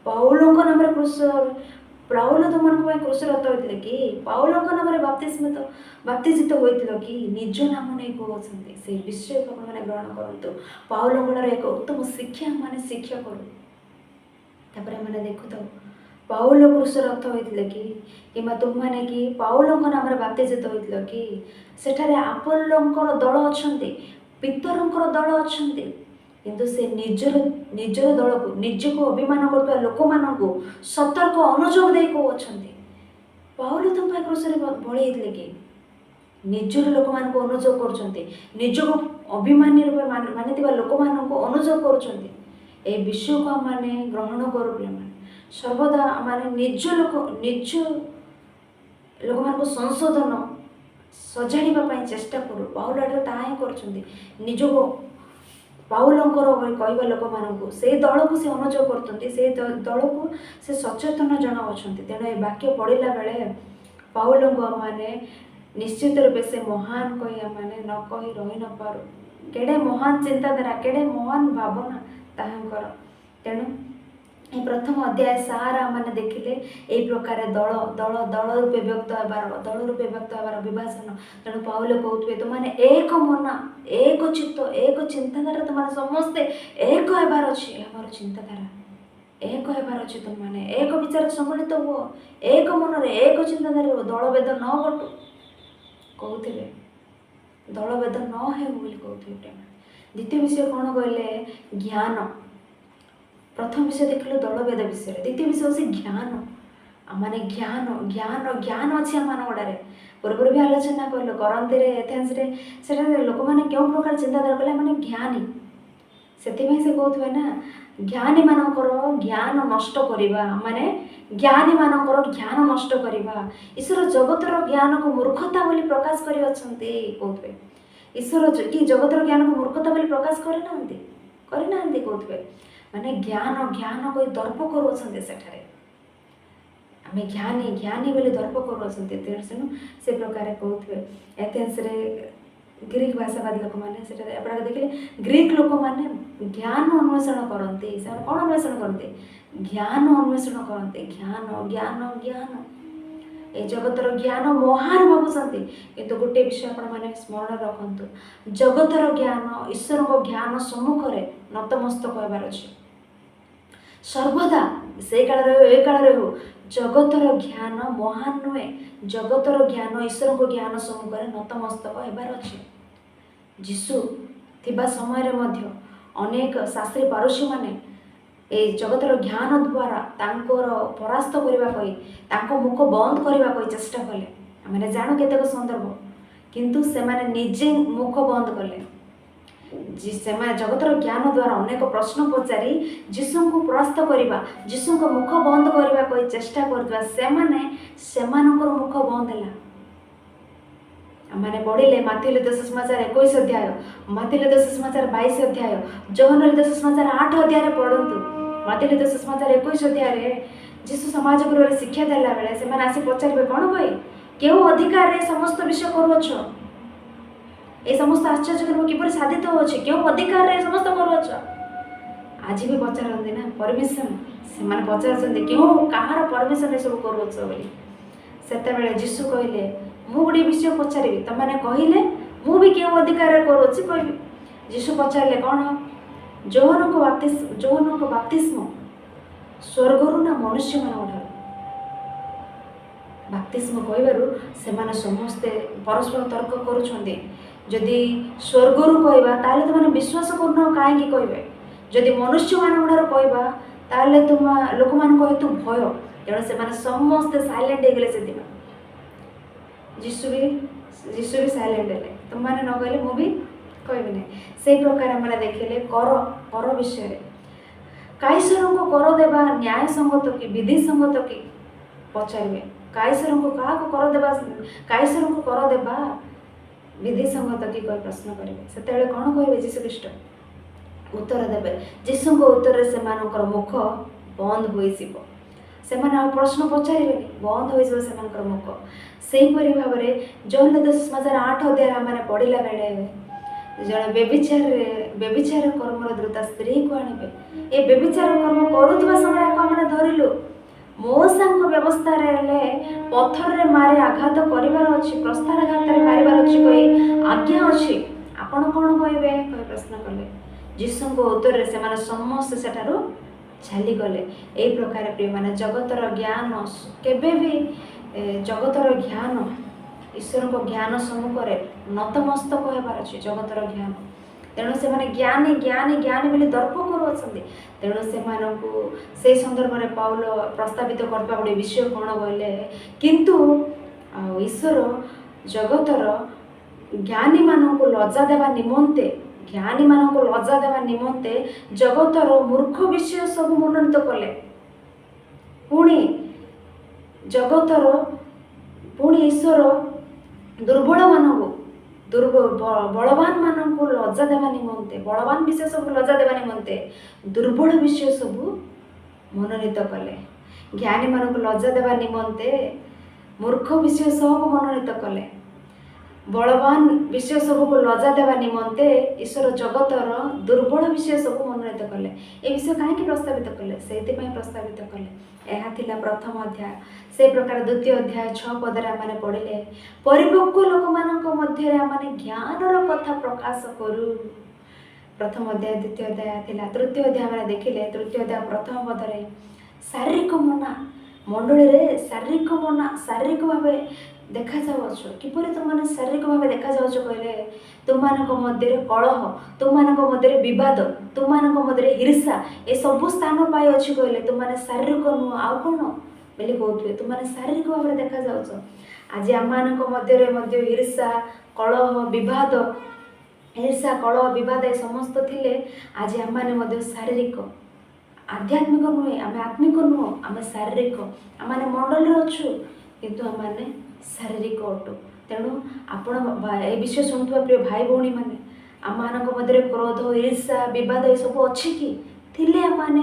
पाउल को नाम रे क्रूस पाउल तुमनको भाई क्रूस रत होइथिले कि पाउल को नाम रे बाप्तिजित होइथिलो कि निज नाम नै कहउछन्ति से विषय को आपण माने ग्रहण करंतु पाउल कोडार एक उत्तम शिक्षा माने शिक्षा करू तापर माने देखु तो पाउल क्रूस रथ होइथिले कि तुम माने कि पाउल को नाम रे बाप्तिजित होइथिलो कि सेठारे आपोलोंकर दल अछन्ति पितरंकर दल अछन्ति किंतु से निजर दल को निज को अभिमान करता लोक मानू सतर्क अनुजोग दे को अछन्ति पाउल तुम भाई क्रूस रे बळी हेतले कि निजर लोक मानू अनुजोग करछन्ति निज को अभिमानी रूपे मानिथिबा लोक मानू अनुजोग करछन्ति ए विषय को माने ग्रहण करू माने सर्वदा माने निज लोक मानू संशोधन सजाड़ा चेष्टा करू पाउल ताही कर निज को पाउलंकर कहवा लोक मानू से दल को से अनुजोग करते से दल को से सचेतन जन अच्छा तेणु ये वाक्य पढ़ला बेले पाउल माने निश्चित रूपे से महान कही माने न कही रही न पारू केड़े महान चिंताधारा केड़े महान भावना ताहांकर तेणु ये प्रथम अध्याय सारा माने देखिले यही प्रकार दल दल दल रूपे व्यक्त होबार विभाजन तेणु पाउल कहते तुम मैंने एक मन एक चित्त एक चिंताधारा तुम समस्ते एक होबार अच्छी आमर चिंताधारा एक होबार अच्छी तुम मैंने एक विचार सम्मिलित हुओ एक मन रे एक चिंताधारा हो दल भेद न घटू कहते दल भेद न हो कहते द्वितीय विषय कौन कहले ज्ञान प्रथम विषय देखिल दल भेद विषय द्वितीय विषय हूँ ज्ञान माने ज्ञान ज्ञान ज्ञान अच्छी आम गुड़े पूर्व भी आलोचना कल करंती एथेन्स लोक मैंने क्यों प्रकार चिंताधारा कले मैंने ज्ञानी से कहते ना ज्ञानी मानकर ज्ञान नष्ट करवा माने ज्ञानी मानकर ज्ञान नष्ट करवा ईश्वर जगतर ज्ञान को मूर्खता बोली प्रकाश कर कहते ईश्वर कि जगतर ज्ञान को मूर्खता बोली प्रकाश करना कहते माने ज्ञान ज्ञान कोई दर्प करुँचे सेठारे आम ज्ञानी ज्ञानी बोली दर्प करुँचे तेणु से प्रकार कहते एथेन्स ग्रीक भाषावादी लोक मैंने देखिए ग्रीक लोक मैंने ज्ञान अन्वेषण करते कौन अन्वेषण करते ज्ञान अन्वेषण करते ज्ञान ज्ञान ज्ञान ये जगतर ज्ञान महान भावुंट किंतु गोटे विषय आपण मैंने स्मरण रखु जगतर ज्ञान ईश्वर को ज्ञान सम्मुख में नतमस्तक होबार अच्छे सर्वदा से काल हो जगतर ज्ञान महान नुहे जगतर ज्ञान ईश्वर को ज्ञान सम्मुख में नतमस्तक होबार अच्छे जीशु थिबा समय मध्य अनेक शास्त्री पारुषी माने ए जगतर ज्ञान द्वारा तांकर परास्त करने मुख बंद करने चेष्टा कले आम जाणु केतेक संदर्भ किंतु से माने निजे मुख बंद कले जगतर ज्ञान द्वारा अनेक प्रश्न पचारि जीशु को परास्त करवा जीशु को मुख बंद करने चेष्टा करवा मुख बंद है मैंने पढ़िले माथी लिखित सुसमाचार 21 अध्याय माथी लिखित सुसमाचार 22 अध्याय जोहन लिखित सुसमाचार 8 अध्याय पढ़ु माथी लिखित सुसमाचार 21 अध्याय जीशु समाज गृह शिक्षा देला बेले से आसी पचारे कौन भाई क्यों अधिकार रे समस्त विषय करुछ ए समस्त आश्चर्य कर्म किपर साधित होछि क्यों अधिकार रे समस्त करूछ आज भी पचारती ना परमिशन से माने पचारछन्ते क्यों कहार परमिशन सब करूछ बोली सेतेबेले यीशु कहले मु गोटे विषय पचारिबि तमाने कहिले मु भी क्यों अधिकार रे करूछि कहबि यीशु पचारले कौन जोहन को बाप्तिस्म स्वर्गरु ना मनुष्य मान बाप्तिस्म कहबारु सेमाने समस्ते परस्पर तर्क करुछन्ते जदि स्वर्गरु कहबा ताले तुम विश्वास करना कहीं कहबे जदि मनुष्य मान कहबा ताले तुम लोक मान हेतु भय तेणु से समस्ते साइलेंट हो गले से यीशु भी साइलेंट है तुम मैंने न कहले मुझे कहबी ना से प्रकार मैंने देखिले कर विषय काईसर को कर देवा न्याय संगत कि विधि संगत कि पचारे काईसर को क्या कर देवा काईसर को कर देवा विधि संगत कि कोई प्रश्न करेंगे से कौन कहे जीशु ख्रीष्ट उत्तर देवे जीशु को उत्तर से मुख बंद हो से प्रश्न पचारे बंद हो मुख से भाव में जौन समाचार 8 अध्याय आम पढ़ला बेले जड़े बेविचार कर्मर द्रुता स्त्री को आने ए बेविचार कर्म करुवा समय आम धरलु मोसा व्यवस्था पत्थर रे मारे आघात करिवार अछि प्रस्तारघात रे मारिवार अछि कोई आज्ञा अछि आपण कोन कहबे कोई प्रश्न कले यीशु को उत्तर रे से समस्त सेठारु चली गले एई प्रकार प्रिय माने जगतर ज्ञान केबे भी जगतर ज्ञान ईश्वर को ज्ञान सम्मुख में नतमस्तक होबार अच्छे जगतर ज्ञान तेणु से माने ज्ञानी ज्ञानी ज्ञानी बोली दर्प करुँच तेणु से संदर्भ में पाउल प्रस्तावित करता गोटे विषय कौन कहले किंतु ईश्वर जगतर ज्ञानी मान को लज्जा देवा निमंते ज्ञानी मान को लज्जा देवा निमंते जगतर मूर्ख विषय सब मनोनीत कले पुणी जगतर पुणी ईश्वर दुर्बल मानक बलवान मान को लज्जा देवा निमंते बलवान विषय सब लज्जा देवा निमंते दुर्बल विषय सब मनोनीत कले ज्ञानी मान को लज्जा देवा निमंते मूर्ख विषय सब मनोनीत कले बलवान विषय सब को लज्जा देवा निमंते ईश्वर जगतर दुर्बल विषय सब मनोनीत कले ए विषय कहीं प्रस्तावित कले से प्रस्तावित कले यह थिला प्रथम अध्याय से प्रकार द्वितीय अध्याय 6 पदरे आम पढ़िले परिपक्व लोक मानक मध्य आम ज्ञानर कथा प्रकाश करू प्रथम अध्याय द्वितीय अध्याय थिला तृतीय अध्याय आम देखिले तृतीय अध्याय प्रथम पदरे शारीरिक मना मंडली रे शारीरिक भाव देखा जाऊछ किपर तुमने शारीरिक भाव देखा जाऊछ कहले तुम मध्य कलह तुम मध्य विवाद तुम मध्य ईर्षा ए सब स्थान पाई अच्छी कहले तुमने शारीरिक नुह आउ कौन बोली कहते तुमने शारीरिक भाव में देखा जाऊछ आज आम मध्य ईर्षा कलह विवाद ईर्षा कलह विवाद ए समस्त थिले आज आम शारीरिक आध्यात्मिक नुहे आम आत्मिक नुह आम शारीरिक आम मंडल अच्छु किंतु आम शारीरिक अटु तेणु आपण ए विषय शुणुवा प्रिय भाई भौणी मैंने आम मध्य क्रोध ईर्षा बद ये सब अच्छी कि थिले आम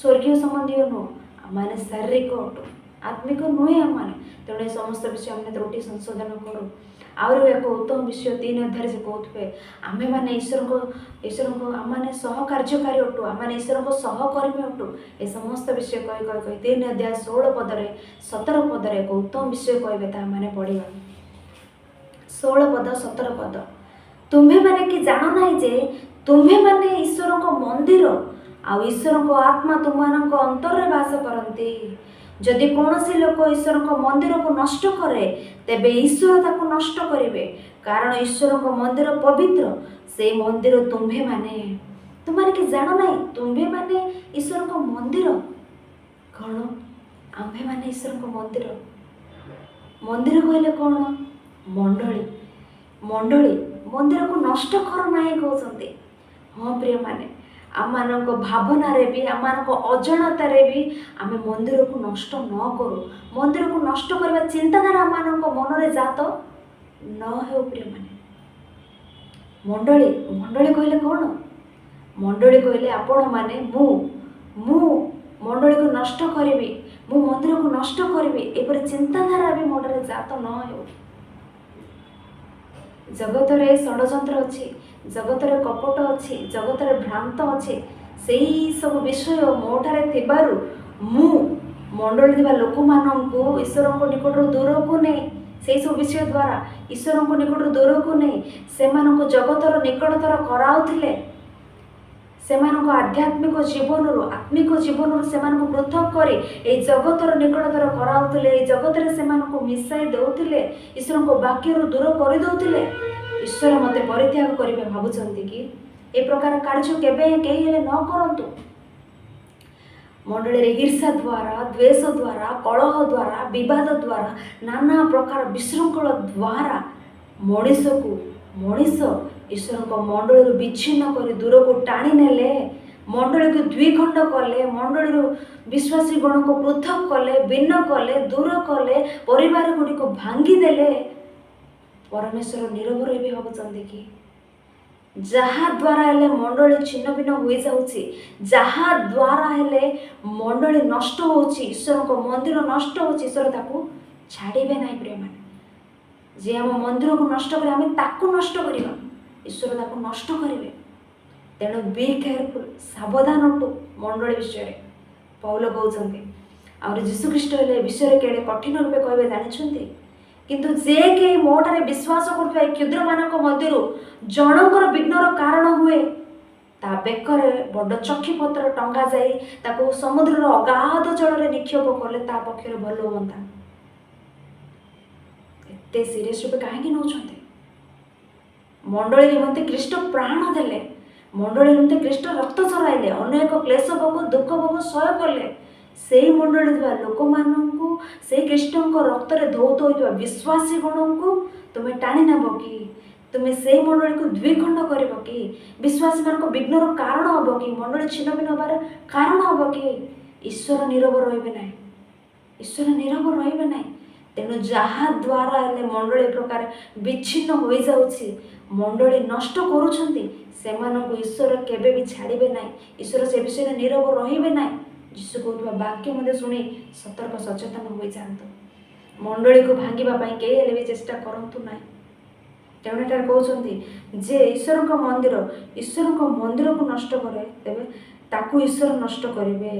स्वर्गीय संबंधी नुह आम शारीरिक अटु आत्मिक नुहे आम तेणु समस्त विषय आम त्रुटि संशोधन करूँ आउर एक उत्तम विषय 3 अध्याय से कहते आमे माने ईश्वर को आम मैंने सहकार्यकारी अटु आम मैंने ईश्वर को सहकर्मी अटु ए समस्त विषय कही 3 अध्याय 16 पदरे 17 पदरे एक उत्तम विषय कहबे ता माने पढ़िबा 16 पद 17 पद तुम्हें माने कि जानो नहीं जे तुम्हें माने ईश्वर को मंदिर आ ईश्वर को आत्मा तुम को अंतर रे वास करती जदि कौन सी लोक ईश्वर को मंदिर को नष्ट करे तेबे ईश्वर ताको नष्ट करिवे कारण ईश्वर को मंदिर पवित्र से मंदिर तुम्हें माने कि जानो नहीं तुम्हें माने ईश्वर को मंदिर कौन आम्भे माने ईश्वर को मंदिर कहले कौन मंडली मंदिर को नष्ट कर ना कहते हाँ प्रिय माने आम भावनार भी आम अजाणतार भी आम मंदिर को नष्ट न करूँ मंदिर को नष्ट करने चिंताधारा आम मन में जात न हो प्रिय माने मंडली कहले कौन मंडली कहले आपण माने मु मंडली को नष्ट करी मु मंदिर को नष्ट करी एपरी चिंताधारा भी मन में जात न हो ଜଗତରେ ଷଡ଼ଯନ୍ତ୍ର ଅଛି, ଜଗତରେ କପଟ ଅଛି, ଜଗତରେ ଭ୍ରାନ୍ତ ଅଛି। ସେଇ ସବୁ ବିଷୟ ମୋଠାରେ ଥିବାରୁ ମୁଁ ମଣ୍ଡଳୀ ଥିବା ଲୋକମାନଙ୍କୁ ଈଶ୍ୱରଙ୍କ ନିକଟରୁ ଦୂରକୁ ନେଇ, ସେଇ ସବୁ ବିଷୟ ଦ୍ୱାରା ଈଶ୍ୱରଙ୍କ ନିକଟରୁ ଦୂରକୁ ନେଇ ସେମାନଙ୍କୁ ଜଗତର ନିକଟତର କରାଉଥିଲେ। ସେମାନଙ୍କ ଆଧ୍ୟାତ୍ମିକ ଜୀବନରୁ, ଆତ୍ମିକ ଜୀବନରୁ ସେମାନଙ୍କୁ ପୃଥକ କରି ଏଇ ଜଗତର ନିକଟତର କରାଉଥିଲେ। ଏଇ ଜଗତରେ ସେମାନଙ୍କୁ ମିଶାଇ ଦେଉଥିଲେ, ଈଶ୍ୱରଙ୍କ ବାକ୍ୟରୁ ଦୂର କରିଦେଉଥିଲେ। ଈଶ୍ୱର ମୋତେ ପରିତ୍ୟାଗ କରିବେ ଭାବୁଛନ୍ତି କି? ଏ ପ୍ରକାର କାର୍ଯ୍ୟ କେବେ କେହି ହେଲେ ନ କରନ୍ତୁ। ମଣ୍ଡଳୀରେ ଈର୍ଷା ଦ୍ୱାରା, ଦ୍ୱେଷ ଦ୍ୱାରା, କଳହ ଦ୍ୱାରା, ବିବାଦ ଦ୍ୱାରା, ନାନା ପ୍ରକାର ବିଶୃଙ୍ଖଳ ଦ୍ୱାରା ମଣିଷ ଈଶ୍ୱରଙ୍କ ମଣ୍ଡଳୀରୁ ବିଚ୍ଛିନ୍ନ କରି ଦୂରକୁ ଟାଣି ନେଲେ, ମଣ୍ଡଳୀକୁ ଦ୍ୱିଖଣ୍ଡ କଲେ, ମଣ୍ଡଳୀରୁ ବିଶ୍ୱାସୀ ଗଣକୁ ପୃଥକ କଲେ, ଭିନ୍ନ କଲେ, ଦୂର କଲେ, ପରିବାର ଗୁଡ଼ିକ ଭାଙ୍ଗିଦେଲେ। ପରମେଶ୍ୱର ନୀରବ ରହିବେ ଭାବୁଛନ୍ତି କି? ଯାହା ଦ୍ୱାରା ହେଲେ ମଣ୍ଡଳୀ ଛିନ୍ନ ଭିନ୍ନ ହୋଇଯାଉଛି, ଯାହା ଦ୍ୱାରା ହେଲେ ମଣ୍ଡଳୀ ନଷ୍ଟ ହେଉଛି, ଈଶ୍ୱରଙ୍କ ମନ୍ଦିର ନଷ୍ଟ ହେଉଛି, ଈଶ୍ୱର ତାକୁ ଛାଡ଼ିବେ ନାହିଁ ପ୍ରିୟମାନେ। ଯିଏ ଆମ ମନ୍ଦିରକୁ ନଷ୍ଟ କରେ, ଆମେ ତାକୁ ନଷ୍ଟ କରିବା, ଈଶ୍ୱର ତାକୁ ନଷ୍ଟ କରିବେ। ତେଣୁ ବି କେୟାରଫୁଲ୍, ସାବଧାନ ଅଟୁ ମଣ୍ଡଳୀ ବିଷୟରେ ପଉଲ କହୁଛନ୍ତି। ଆହୁରି ଯୀଶୁଖ୍ରୀଷ୍ଟ ହେଲେ ଏ ବିଷୟରେ କେଡ଼େ କଠିନ ରୂପେ କହିବେ ଜାଣିଛନ୍ତି? କିନ୍ତୁ ଯେ କେହି ମୋ ଠାରେ ବିଶ୍ୱାସ କରୁଥିବା ଏ କ୍ଷୁଦ୍ରମାନଙ୍କ ମଧ୍ୟରୁ ଜଣଙ୍କର ବିଘ୍ନର କାରଣ ହୁଏ, ତା ବେକରେ ବଡ଼ ଚକ୍ଷିପତ୍ର ଟଙ୍ଗା ଯାଇ ତାକୁ ସମୁଦ୍ରର ଅଗାଧ ଜଳରେ ନିକ୍ଷେପ କଲେ ତା ପକ୍ଷରେ ଭଲ ହୁଅନ୍ତା। ଏତେ ସିରିୟସ୍ ରୂପେ କାହିଁକି ନେଉଛନ୍ତି? ମଣ୍ଡଳୀ ନିମନ୍ତେ ଖ୍ରୀଷ୍ଟ ପ୍ରାଣ ଦେଲେ, ମଣ୍ଡଳୀ ନିମନ୍ତେ ଖ୍ରୀଷ୍ଟ ରକ୍ତ ଝରାଇଲେ, ଅନେକ କ୍ଲେଶ ଭୋଗ, ଦୁଃଖ ଭୋଗ ସହ୍ୟ କଲେ। ସେଇ ମଣ୍ଡଳୀ ଥିବା ଲୋକମାନଙ୍କୁ, ସେଇ ଖ୍ରୀଷ୍ଟଙ୍କ ରକ୍ତରେ ଧୌତ ହୋଇଥିବା ବିଶ୍ୱାସୀ ଗଣଙ୍କୁ ତୁମେ ଟାଣି ନେବ କି? ତୁମେ ସେଇ ମଣ୍ଡଳୀକୁ ଦ୍ୱିଖଣ୍ଡ କରିବ କି? ବିଶ୍ୱାସୀମାନଙ୍କ ବିଘ୍ନର କାରଣ ହେବ କି? ମଣ୍ଡଳୀ ଛିନ୍ନ ଭିନ୍ନ ହେବାର କାରଣ ହେବ କି? ଈଶ୍ୱର ନୀରବ ରହିବେ ନାହିଁ, ଈଶ୍ୱର ନୀରବ ରହିବେ ନାହିଁ। ତେଣୁ ଯାହା ଦ୍ୱାରା ହେଲେ ମଣ୍ଡଳୀ ପ୍ରକାର ବିଚ୍ଛିନ୍ନ ହୋଇଯାଉଛି, ମଣ୍ଡଳୀ ନଷ୍ଟ କରୁଛନ୍ତି, ସେମାନଙ୍କୁ ଈଶ୍ୱର କେବେ ବି ଛାଡ଼ିବେ ନାହିଁ। ଈଶ୍ୱର ସେ ବିଷୟରେ ନୀରବ ରହିବେ ନାହିଁ। ଯୀଶୁ କହୁଥିବା ବାକ୍ୟ ମଧ୍ୟ ଶୁଣି ସତର୍କ ସଚେତନ ହୋଇଯାଆନ୍ତୁ। ମଣ୍ଡଳୀକୁ ଭାଙ୍ଗିବା ପାଇଁ କେହି ହେଲେ ବି ଚେଷ୍ଟା କରନ୍ତୁ ନାହିଁ। ତେଣୁ ଏଠାରେ କହୁଛନ୍ତି ଯେ ଈଶ୍ୱରଙ୍କ ମନ୍ଦିରକୁ ନଷ୍ଟ କରେ, ତେବେ ତାକୁ ଈଶ୍ୱର ନଷ୍ଟ କରିବେ।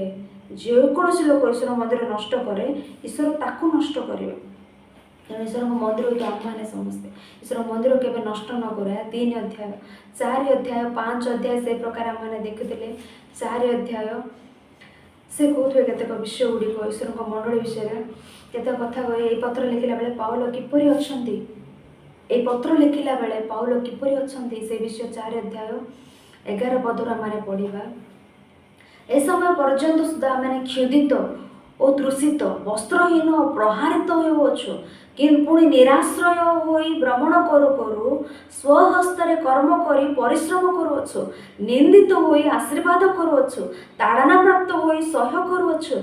ଯେକୌଣସି ଲୋକ ଈଶ୍ୱର ମନ୍ଦିର ନଷ୍ଟ କରେ, ଈଶ୍ୱର ତାକୁ ନଷ୍ଟ କରିବେ। ତେଣୁ ଈଶ୍ୱରଙ୍କ ମନ୍ଦିର ହେଉଛି ଆମମାନେ ସମସ୍ତେ। ଈଶ୍ୱର ମନ୍ଦିର କେବେ ନଷ୍ଟ ନ କରେ। 3 ଅଧ୍ୟାୟ, 4 ଅଧ୍ୟାୟ, 5 ଅଧ୍ୟାୟ ସେ ପ୍ରକାର ଆମମାନେ ଦେଖିଥିଲେ। 4 ଅଧ୍ୟାୟ ସେ କହୁଥିବେ କେତେକ ବିଷୟ ଗୁଡ଼ିକ ଈଶ୍ୱରଙ୍କ ମଣ୍ଡଳୀ ବିଷୟରେ କେତେ କଥା କହେ। ଏଇ ପତ୍ର ଲେଖିଲା ବେଳେ ପାଉଲ କିପରି ଅଛନ୍ତି, ଏଇ ପତ୍ର ଲେଖିଲା ବେଳେ ପାଉଲ କିପରି ଅଛନ୍ତି ସେ ବିଷୟ 4 ଅଧ୍ୟାୟ 11 ପଦରୁ ଆମେ ପଢ଼ିବା। ଏ ସମୟ ପର୍ଯ୍ୟନ୍ତ ସୁଦ୍ଧା ଆମେ କ୍ଷୁଧିତ ଓ ତୃଷିତ, ବସ୍ତ୍ରହୀନ ଓ ପ୍ରହାରିତ ହେଉଅଛୁ, କିନ୍ତୁ ପୁଣି ନିରାଶ୍ରୟ ହୋଇ ଭ୍ରମଣ କରୁ କରୁ ସ୍ୱହସ୍ତରେ କର୍ମ କରି ପରିଶ୍ରମ କରୁଅଛୁ, ନିନ୍ଦିତ ହୋଇ ଆଶୀର୍ବାଦ କରୁଅଛୁ, ତାଡ଼ନା ପ୍ରାପ୍ତ ହୋଇ ସହ୍ୟ କରୁଅଛୁ,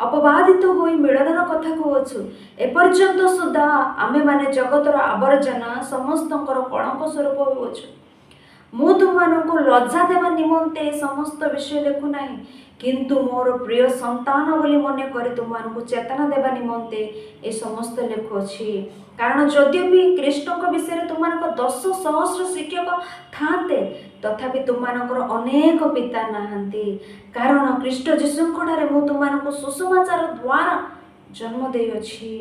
ଅପବାଦିତ ହୋଇ ମିଳନର କଥା କହୁଅଛୁ। ଏପର୍ଯ୍ୟନ୍ତ ସୁଦ୍ଧା ଆମେମାନେ ଜଗତର ଆବର୍ଜନା, ସମସ୍ତଙ୍କର କଳଙ୍କ ସ୍ୱରୂପ ହେଉଅଛୁ। ମୁଁ ତୁମମାନଙ୍କୁ ଲଜ୍ଜା ଦେବା ନିମନ୍ତେ ଏ ସମସ୍ତ ବିଷୟ ଲେଖୁନାହିଁ, କିନ୍ତୁ ମୋର ପ୍ରିୟ ସନ୍ତାନ ବୋଲି ମନେ କରି ତୁମମାନଙ୍କୁ ଚେତନା ଦେବା ନିମନ୍ତେ ଏ ସମସ୍ତ ଲେଖୁଅଛି। କାରଣ ଯଦ୍ୟପି ଖ୍ରୀଷ୍ଟଙ୍କ ବିଷୟରେ ତୁମମାନଙ୍କ 10 ସହସ୍ର ଶିକ୍ଷକ ଥାନ୍ତେ, ତଥାପି ତୁମମାନଙ୍କର ଅନେକ ପିତା ନାହାନ୍ତି। କାରଣ ଖ୍ରୀଷ୍ଟ ଯୀଶୁଙ୍କଠାରେ ମୁଁ ତୁମମାନଙ୍କୁ ସୁସମାଚାର ଦ୍ୱାରା ଜନ୍ମ ଦେଇଅଛି।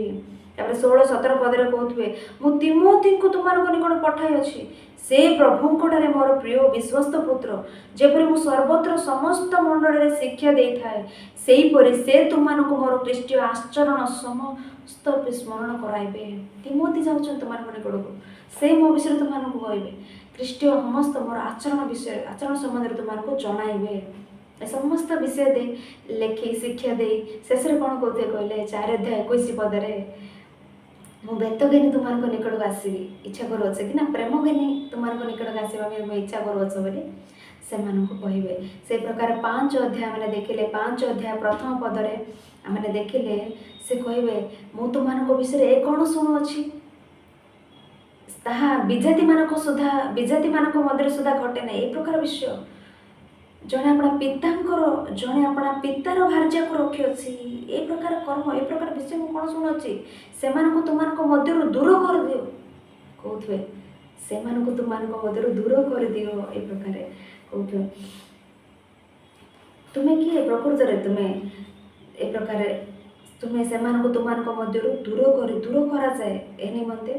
ତାପରେ 16-17 ପଦରେ କହୁଥିବେ, ମୁଁ ତିମୋଥୀଙ୍କୁ ତୁମମାନଙ୍କ ନିକଟ ପଠାଇଅଛି। ସେ ପ୍ରଭୁଙ୍କଠାରେ ମୋର ପ୍ରିୟ ବିଶ୍ୱସ୍ତ ପୁତ୍ର। ଯେପରି ମୁଁ ସର୍ବତ୍ର ସମସ୍ତ ମଣ୍ଡଳୀରେ ଶିକ୍ଷା ଦେଇଥାଏ, ସେହିପରି ସେ ତୁମମାନଙ୍କୁ ମୋର ଖ୍ରୀଷ୍ଟୀୟ ଆଚରଣ ସମସ୍ତ ସ୍ମରଣ କରାଇବେ। ତିମୋଥୀ ଯାଉଛନ୍ତି ତୁମମାନଙ୍କ ନିକଟକୁ, ସେ ମୋ ବିଷୟରେ ତୁମମାନଙ୍କୁ କହିବେ। ଖ୍ରୀଷ୍ଟୀୟ ସମସ୍ତ ମୋର ଆଚରଣ ସମ୍ବନ୍ଧରେ ତୁମମାନଙ୍କୁ ଜଣାଇବେ। ଏ ସମସ୍ତ ବିଷୟ ଦେଇ ଲେଖି ଶିକ୍ଷା ଦେଇ ଶେଷରେ କ'ଣ କହୁଥିବେ କହିଲେ 4 ଅଧ୍ୟାୟ 21 ପଦରେ, ମୁଁ ବେତ ଘେନି ତୁମମାନଙ୍କ ନିକଟକୁ ଆସିବି, ଇଚ୍ଛା କରୁଅଛ କି ନା ପ୍ରେମ ଘେନି ତୁମମାନଙ୍କ ନିକଟକୁ ଆସିବା ପାଇଁ ମୁଁ ଇଚ୍ଛା କରୁଅଛ ବୋଲି ସେମାନଙ୍କୁ କହିବେ। ସେ ପ୍ରକାର 5 ଅଧ୍ୟାୟ ମାନେ ଦେଖିଲେ, 5 ଅଧ୍ୟାୟ 1ମ ପଦରେ ଆମେ ଦେଖିଲେ ସେ କହିବେ, ମୁଁ ତୁମମାନଙ୍କ ବିଷୟରେ ଏ କ'ଣ ଶୁଣୁଅଛି, ତାହା ବିଜାତିମାନଙ୍କ ମଧ୍ୟରେ ସୁଦ୍ଧା ଘଟେ ନାହିଁ। ଏ ପ୍ରକାର ବିଷୟ ଜଣେ ଆପଣା ପିତାର ଭାର୍ଯ୍ୟାକୁ ରଖିଅଛି, ଏ ପ୍ରକାର କର୍ମ, ଏ ପ୍ରକାର ବିଷୟ ମୁଁ କ'ଣ ଶୁଣୁଅଛି, ସେମାନଙ୍କୁ ତୁମମାନଙ୍କ ମଧ୍ୟରୁ ଦୂର କରିଦିଅ। କହୁଥିବେ ସେମାନଙ୍କୁ ତୁମମାନଙ୍କ ମଧ୍ୟରୁ ଦୂର କରିଦିଅ। ଏ ପ୍ରକାର କହୁଥିବ। ତୁମେ କିଏ ପ୍ରକୃତରେ? ତୁମେ ଏ ପ୍ରକାର ତୁମେ ସେମାନଙ୍କୁ ତୁମମାନଙ୍କ ମଧ୍ୟରୁ ଦୂର କରାଯାଏ ଏ ନିମନ୍ତେ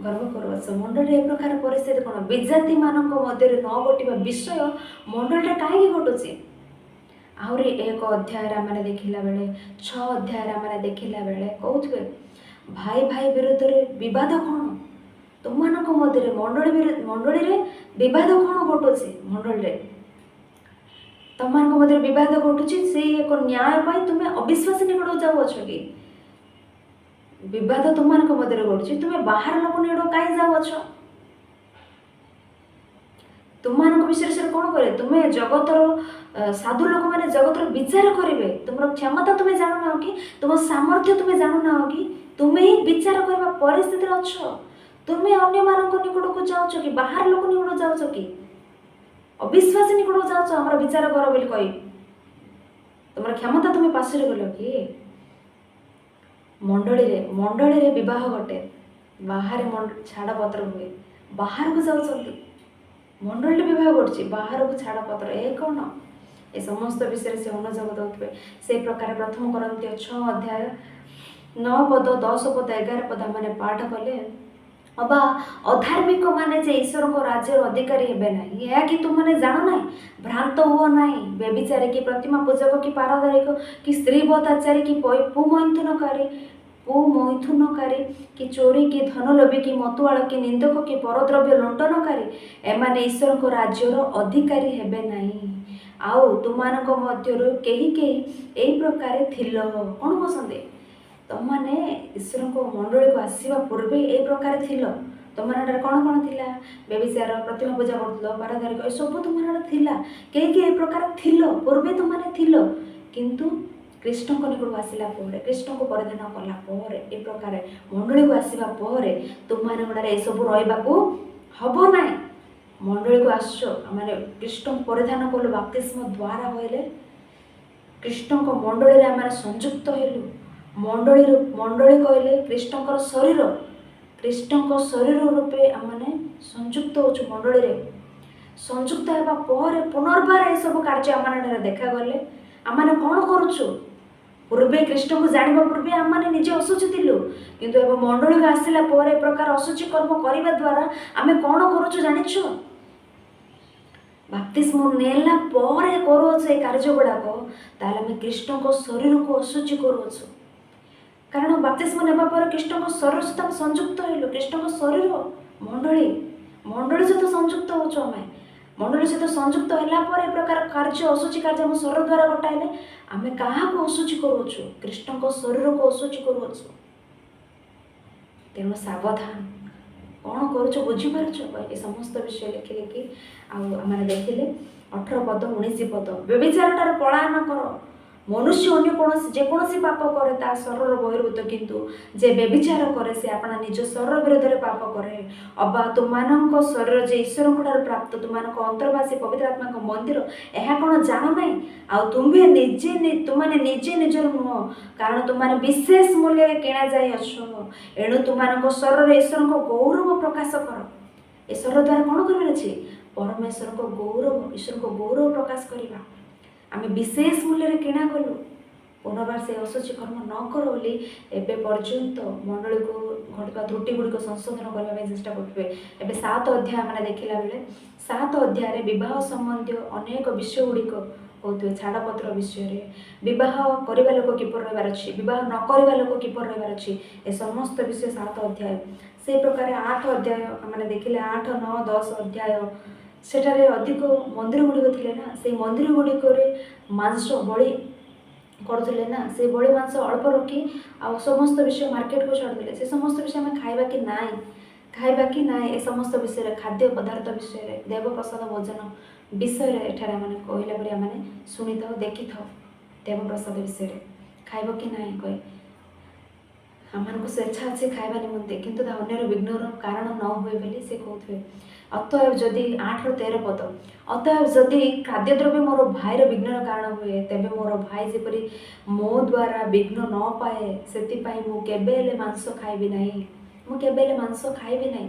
ଗର୍ବ କରୁଅଛ। ମଣ୍ଡଳୀ ଏ ପ୍ରକାର ପରିସ୍ଥିତି କ'ଣ? ବିଜାତିମାନଙ୍କ ମଧ୍ୟରେ ନ ଘଟିବା ବିଷୟ ମଣ୍ଡଳୀରେ କାହିଁକି ଘଟୁଛି? ଆହୁରି 1 ଅଧ୍ୟାୟରେ ଆମେ ଦେଖିଲା ବେଳେ 6 ଅଧ୍ୟାୟରେ ଆମେ ଦେଖିଲା ବେଳେ କହୁଥିବେ ଭାଇ ଭାଇ ବିରୁଦ୍ଧରେ ବିବାଦ କ'ଣ? ତୁମମାନଙ୍କ ମଧ୍ୟରେ ମଣ୍ଡଳୀରେ ବିବାଦ କ'ଣ ଘଟୁଛି? ମଣ୍ଡଳୀରେ ତୁମମାନଙ୍କ ମଧ୍ୟରେ ବିବାଦ ଘଟୁଛି। ସେଇ ଏକ ନ୍ୟାୟ ପାଇଁ ତୁମେ ଅବିଶ୍ୱାସୀ ନିକଟକୁ ଯାଉଅଛ କି? ବିବାଦ ତୁମମାନଙ୍କ ମଧ୍ୟରେ ଘଟୁଛି, ତୁମେ ବାହାର ଲୋକ ନିକଟକୁ କାହିଁ ଯାଉଅଛ? ତୁମମାନଙ୍କ ବିଷୟରେ ସେ କ'ଣ କରେ? ତୁମେ ଜଗତର ସାଧୁ ଲୋକମାନେ ଜଗତର ବିଚାର କରିବେ। ତୁମର କ୍ଷମତା ତୁମେ ଜାଣୁନାହ କି? ତୁମ ସାମର୍ଥ୍ୟ ତୁମେ ଜାଣୁନାହ କି? ତୁମେ ହିଁ ବିଚାର କରିବା ପରିସ୍ଥିତିରେ ଅଛ। ତୁମେ ଅନ୍ୟମାନଙ୍କ ନିକଟକୁ ଯାଉଛ କି? ବାହାର ଲୋକ ନିକଟକୁ ଯାଉଛ କି? ଅବିଶ୍ୱାସୀ ନିକଟକୁ ଯାଉଛ ଆମର ବିଚାର କର ବୋଲି କହି। ତୁମର କ୍ଷମତା ତୁମେ ପାଶରେ ଗଲ କି? ମଣ୍ଡଳୀରେ ବିବାହ ଘଟେ, ବାହାରେ ଛାଡ଼ପତ୍ର ହୁଏ, ବାହାରକୁ ଯାଉଛନ୍ତି। ମଣ୍ଡଳୀରେ ବିବାହ ଘଟୁଛି, ବାହାରକୁ ଛାଡ଼ପତ୍ର। ଏ କ'ଣ? ଏ ସମସ୍ତ ବିଷୟରେ ସେ ଅନୁଯୋଗ ଦେଉଥିବେ। ସେଇ ପ୍ରକାର 1 କରନ୍ଥୀୟ 6 ଅଧ୍ୟାୟ 9 ପଦ 10 ପଦ 11 ପଦ ମାନେ ପାଠ କଲେ ଅବା ଅଧାର୍ମିକ ମାନେ ଯେ ଈଶ୍ୱରଙ୍କ ରାଜ୍ୟର ଅଧିକାରୀ ହେବେ ନାହିଁ, ଏହା କି ତୁମମାନେ ଜାଣୁ ନାହିଁ? ଭ୍ରାନ୍ତ ହୁଅ ନାହିଁ। ବ୍ୟଭିଚାରୀ କି ପ୍ରତିମା ପୂଜକ କି ପାରଦାରିକ କି ସ୍ତ୍ରୀ ବଦାଚାରୀ କି ପୁମୈଥୁନକାରୀ କି ଚୋରି କି ଧନଲୋଭୀ କି ମତୁଆଳ କି ନିନ୍ଦକ କି ପରଦ୍ରବ୍ୟ ଲୁଣ୍ଠନକାରୀ ଏମାନେ ଈଶ୍ୱରଙ୍କ ରାଜ୍ୟର ଅଧିକାରୀ ହେବେ ନାହିଁ। ଆଉ ତୁମମାନଙ୍କ ମଧ୍ୟରୁ କେହି ଏହି ପ୍ରକାର ଥିଲ। କ'ଣ କହୁଛନ୍ତି? ତୁମମାନେ ଈଶ୍ୱରଙ୍କ ମଣ୍ଡଳୀକୁ ଆସିବା ପୂର୍ବେ ଏହି ପ୍ରକାର ଥିଲ। ତୁମମାନଙ୍କର କ'ଣ ଥିଲା? ବ୍ୟଭିଚାର, ପ୍ରତିମା ପୂଜା କରୁଥିଲ, ପାରଦାରିକ, ଏସବୁ ତୁମମାନଙ୍କର ଥିଲା। କେହି ଏହି ପ୍ରକାର ଥିଲ, ପୂର୍ବେ ତୁମମାନେ ଥିଲ। କିନ୍ତୁ କୃଷ୍ଣଙ୍କ ନିକଟକୁ ଆସିଲା ପରେ, କୃଷ୍ଣଙ୍କୁ ପରିଧାନ କଲା ପରେ, ଏ ପ୍ରକାର ମଣ୍ଡଳୀକୁ ଆସିବା ପରେ ତୁମମାନଙ୍କର ଏସବୁ ରହିବାକୁ ହବ ନାହିଁ। ମଣ୍ଡଳୀକୁ ଆସୁଛ, ମାନେ କୃଷ୍ଣଙ୍କୁ ପରିଧାନ କଲୁ, ବାପ୍ତିସ୍ମ ଦ୍ୱାରା ହୋଇଲେ କୃଷ୍ଣଙ୍କ ମଣ୍ଡଳୀରେ ଆମେ ସଂଯୁକ୍ତ ହେଲୁ। ମଣ୍ଡଳୀ କହିଲେ କୃଷ୍ଣଙ୍କର ଶରୀର, କୃଷ୍ଣଙ୍କ ଶରୀର ରୂପେ ଆମେ ସଂଯୁକ୍ତ ହେଉଛୁ। ମଣ୍ଡଳୀରେ ସଂଯୁକ୍ତ ହେବା ପରେ ପୁନର୍ବାର ଏସବୁ କାର୍ଯ୍ୟ ଆମମାନଙ୍କର ଦେଖାଗଲେ ଆମେ କ'ଣ କରୁଛୁ? ପୂର୍ବେ କୃଷ୍ଣଙ୍କୁ ଜାଣିବା ପୂର୍ବେ ଆମେ ନିଜେ ଅଶୁଚି ଥିଲୁ, କିନ୍ତୁ ଏବେ ମଣ୍ଡଳୀକୁ ଆସିଲା ପରେ ଏ ପ୍ରକାର ଅଶୁଚି କର୍ମ କରିବା ଦ୍ୱାରା ଆମେ କ'ଣ କରୁଛୁ ଜାଣିଛୁ? ବାପ୍ତିସ୍ମ ନେଲା ପରେ କରୁଅଛୁ ଏ କାର୍ଯ୍ୟ ଗୁଡ଼ାକ, ତାହେଲେ ଆମେ କୃଷ୍ଣଙ୍କ ଶରୀରକୁ ଅଶୁଚି କରୁଅଛୁ। କାରଣ ବାପ୍ତିସ୍ମ ନେବା ପରେ କୃଷ୍ଣଙ୍କ ଶରୀର ସହିତ ଆମେ ସଂଯୁକ୍ତ ହେଲୁ। କୃଷ୍ଣଙ୍କ ଶରୀର ମଣ୍ଡଳୀ ସହିତ ସଂଯୁକ୍ତ ହେଉଛୁ। ଆମେ ମଣ୍ଡଳୀ ସହିତ ସଂଯୁକ୍ତ ହେଲା ପରେ ଏ ପ୍ରକାର କାର୍ଯ୍ୟ, ଅଶୁଚି କାର୍ଯ୍ୟ ଆମ ଶରୀର ଦ୍ୱାରା ଘଟାଇଲେ ଆମେ କାହାକୁ ଅଶୁଚି କରୁଅଛୁ? କୃଷ୍ଣଙ୍କ ଶରୀରକୁ ଅଶୁଚି କରୁଅଛୁ। ତେଣୁ ସାବଧାନ, କ'ଣ କରୁଛ ବୁଝିପାରୁଛ? ଏ ସମସ୍ତ ବିଷୟ ଲେଖି ଆଉ ଆମେ ଦେଖିଲେ 18 ପଦ 19 ପଦ। ବ୍ୟଭିଚାରଠାରୁ ପଳାୟନ କର। ମନୁଷ୍ୟ ଅନ୍ୟ ଯେକୌଣସି ପାପ କରେ ତା ଶରୀର ବହିର୍ଭୂତ, କିନ୍ତୁ ଯେ ବ୍ୟଭିଚାର କରେ ସେ ଆପଣା ନିଜ ଶରୀର ବିରୋଧରେ ପାପ କରେ। ଅବା ତୁମମାନଙ୍କ ଶରୀର ଯେ ଈଶ୍ୱରଙ୍କ ଠାରୁ ପ୍ରାପ୍ତ, ତୁମମାନଙ୍କ ଅନ୍ତର୍ବାସୀ ପବିତ୍ର ଆତ୍ମାଙ୍କ ମନ୍ଦିର, ଏହା କ'ଣ ଜାଣ ନାହିଁ? ଆଉ ତୁମମାନେ ନିଜେ ନିଜର ନୁହଁ, କାରଣ ତୁମମାନେ ବିଶେଷ ମୂଲ୍ୟରେ କିଣା ଯାଇଅଛ। ଏଣୁ ତୁମମାନଙ୍କ ଶରୀରରେ ଈଶ୍ୱରଙ୍କ ଗୌରବ ପ୍ରକାଶ କର। ଏ ଶରୀର ଦ୍ୱାରା କ'ଣ କରିବାର ଅଛି? ପରମେଶ୍ୱରଙ୍କ ଗୌରବ, ଈଶ୍ୱରଙ୍କ ଗୌରବ ପ୍ରକାଶ କରିବା। ଆମେ ବିଶେଷ ମୂଲ୍ୟରେ କିଣା କଲୁ। ପୁନର୍ବାର ସେ ଅଶୁଚି କର୍ମ ନ କର ବୋଲି ଏବେ ପର୍ଯ୍ୟନ୍ତ ମଣ୍ଡଳୀକୁ ଘଟୁଥିବା ତ୍ରୁଟି ଗୁଡ଼ିକ ସଂଶୋଧନ କରିବା ପାଇଁ ଚେଷ୍ଟା କରୁଥିବେ। ଏବେ 7 ଅଧ୍ୟାୟ ମାନେ ଦେଖିଲା ବେଳେ 7 ଅଧ୍ୟାୟରେ ବିବାହ ସମ୍ବନ୍ଧୀୟ ଅନେକ ବିଷୟ ଗୁଡ଼ିକ କହୁଥିବେ। ଛାଡ଼ପତ୍ର ବିଷୟରେ, ବିବାହ କରିବା ଲୋକ କିପରି ରହିବାର ଅଛି, ବିବାହ ନ କରିବା ଲୋକ କିପରି ରହିବାର ଅଛି, ଏ ସମସ୍ତ ବିଷୟ 7 ଅଧ୍ୟାୟ। ସେଇ ପ୍ରକାର 8 ଅଧ୍ୟାୟ ଆମେ ଦେଖିଲେ 8, 9, 10 ଅଧ୍ୟାୟ ସେଠାରେ ଅଧିକ ମନ୍ଦିର ଗୁଡ଼ିକ ଥିଲେ ନା, ସେଇ ମନ୍ଦିର ଗୁଡ଼ିକରେ ମାଂସ ବଳି କରୁଥିଲେ ନା, ସେ ବଳି ମାଂସ ଅଳ୍ପ ରଖି ଆଉ ସମସ୍ତ ବିଷୟ ମାର୍କେଟକୁ ଛାଡ଼ୁଥିଲେ। ସେ ସମସ୍ତ ବିଷୟ ଆମେ ଖାଇବା କି ନାହିଁ ଏ ସମସ୍ତ ବିଷୟରେ, ଖାଦ୍ୟ ପଦାର୍ଥ ବିଷୟରେ, ଦେବପ୍ରସାଦ ଭୋଜନ ବିଷୟରେ ଏଠାରେ ଆମେ କହିଲା ପରି ଆମେ ଶୁଣିଥାଉ, ଦେଖିଥାଉ। ଦେବପ୍ରସାଦ ବିଷୟରେ ଖାଇବ କି ନାହିଁ କହି ଆମମାନଙ୍କୁ ସ୍ୱେଚ୍ଛା ଅଛି ଖାଇବା ନିମନ୍ତେ, କିନ୍ତୁ ତା ଅନ୍ୟର ବିଘ୍ନର କାରଣ ନ ହୁଏ ବୋଲି ସେ କହୁଥିବେ। ଅତଏବ ଯଦି 8ରୁ 13 ପଦ, ଅତଏବ ଯଦି ଖାଦ୍ୟଦ୍ରବ୍ୟ ମୋର ଭାଇର ବିଘ୍ନର କାରଣ ହୁଏ, ତେବେ ମୋର ଭାଇ ଯେପରି ମୋ ଦ୍ୱାରା ବିଘ୍ନ ନ ପାଏ, ସେଥିପାଇଁ ମୁଁ କେବେ ହେଲେ ମାଂସ ଖାଇବି ନାହିଁ।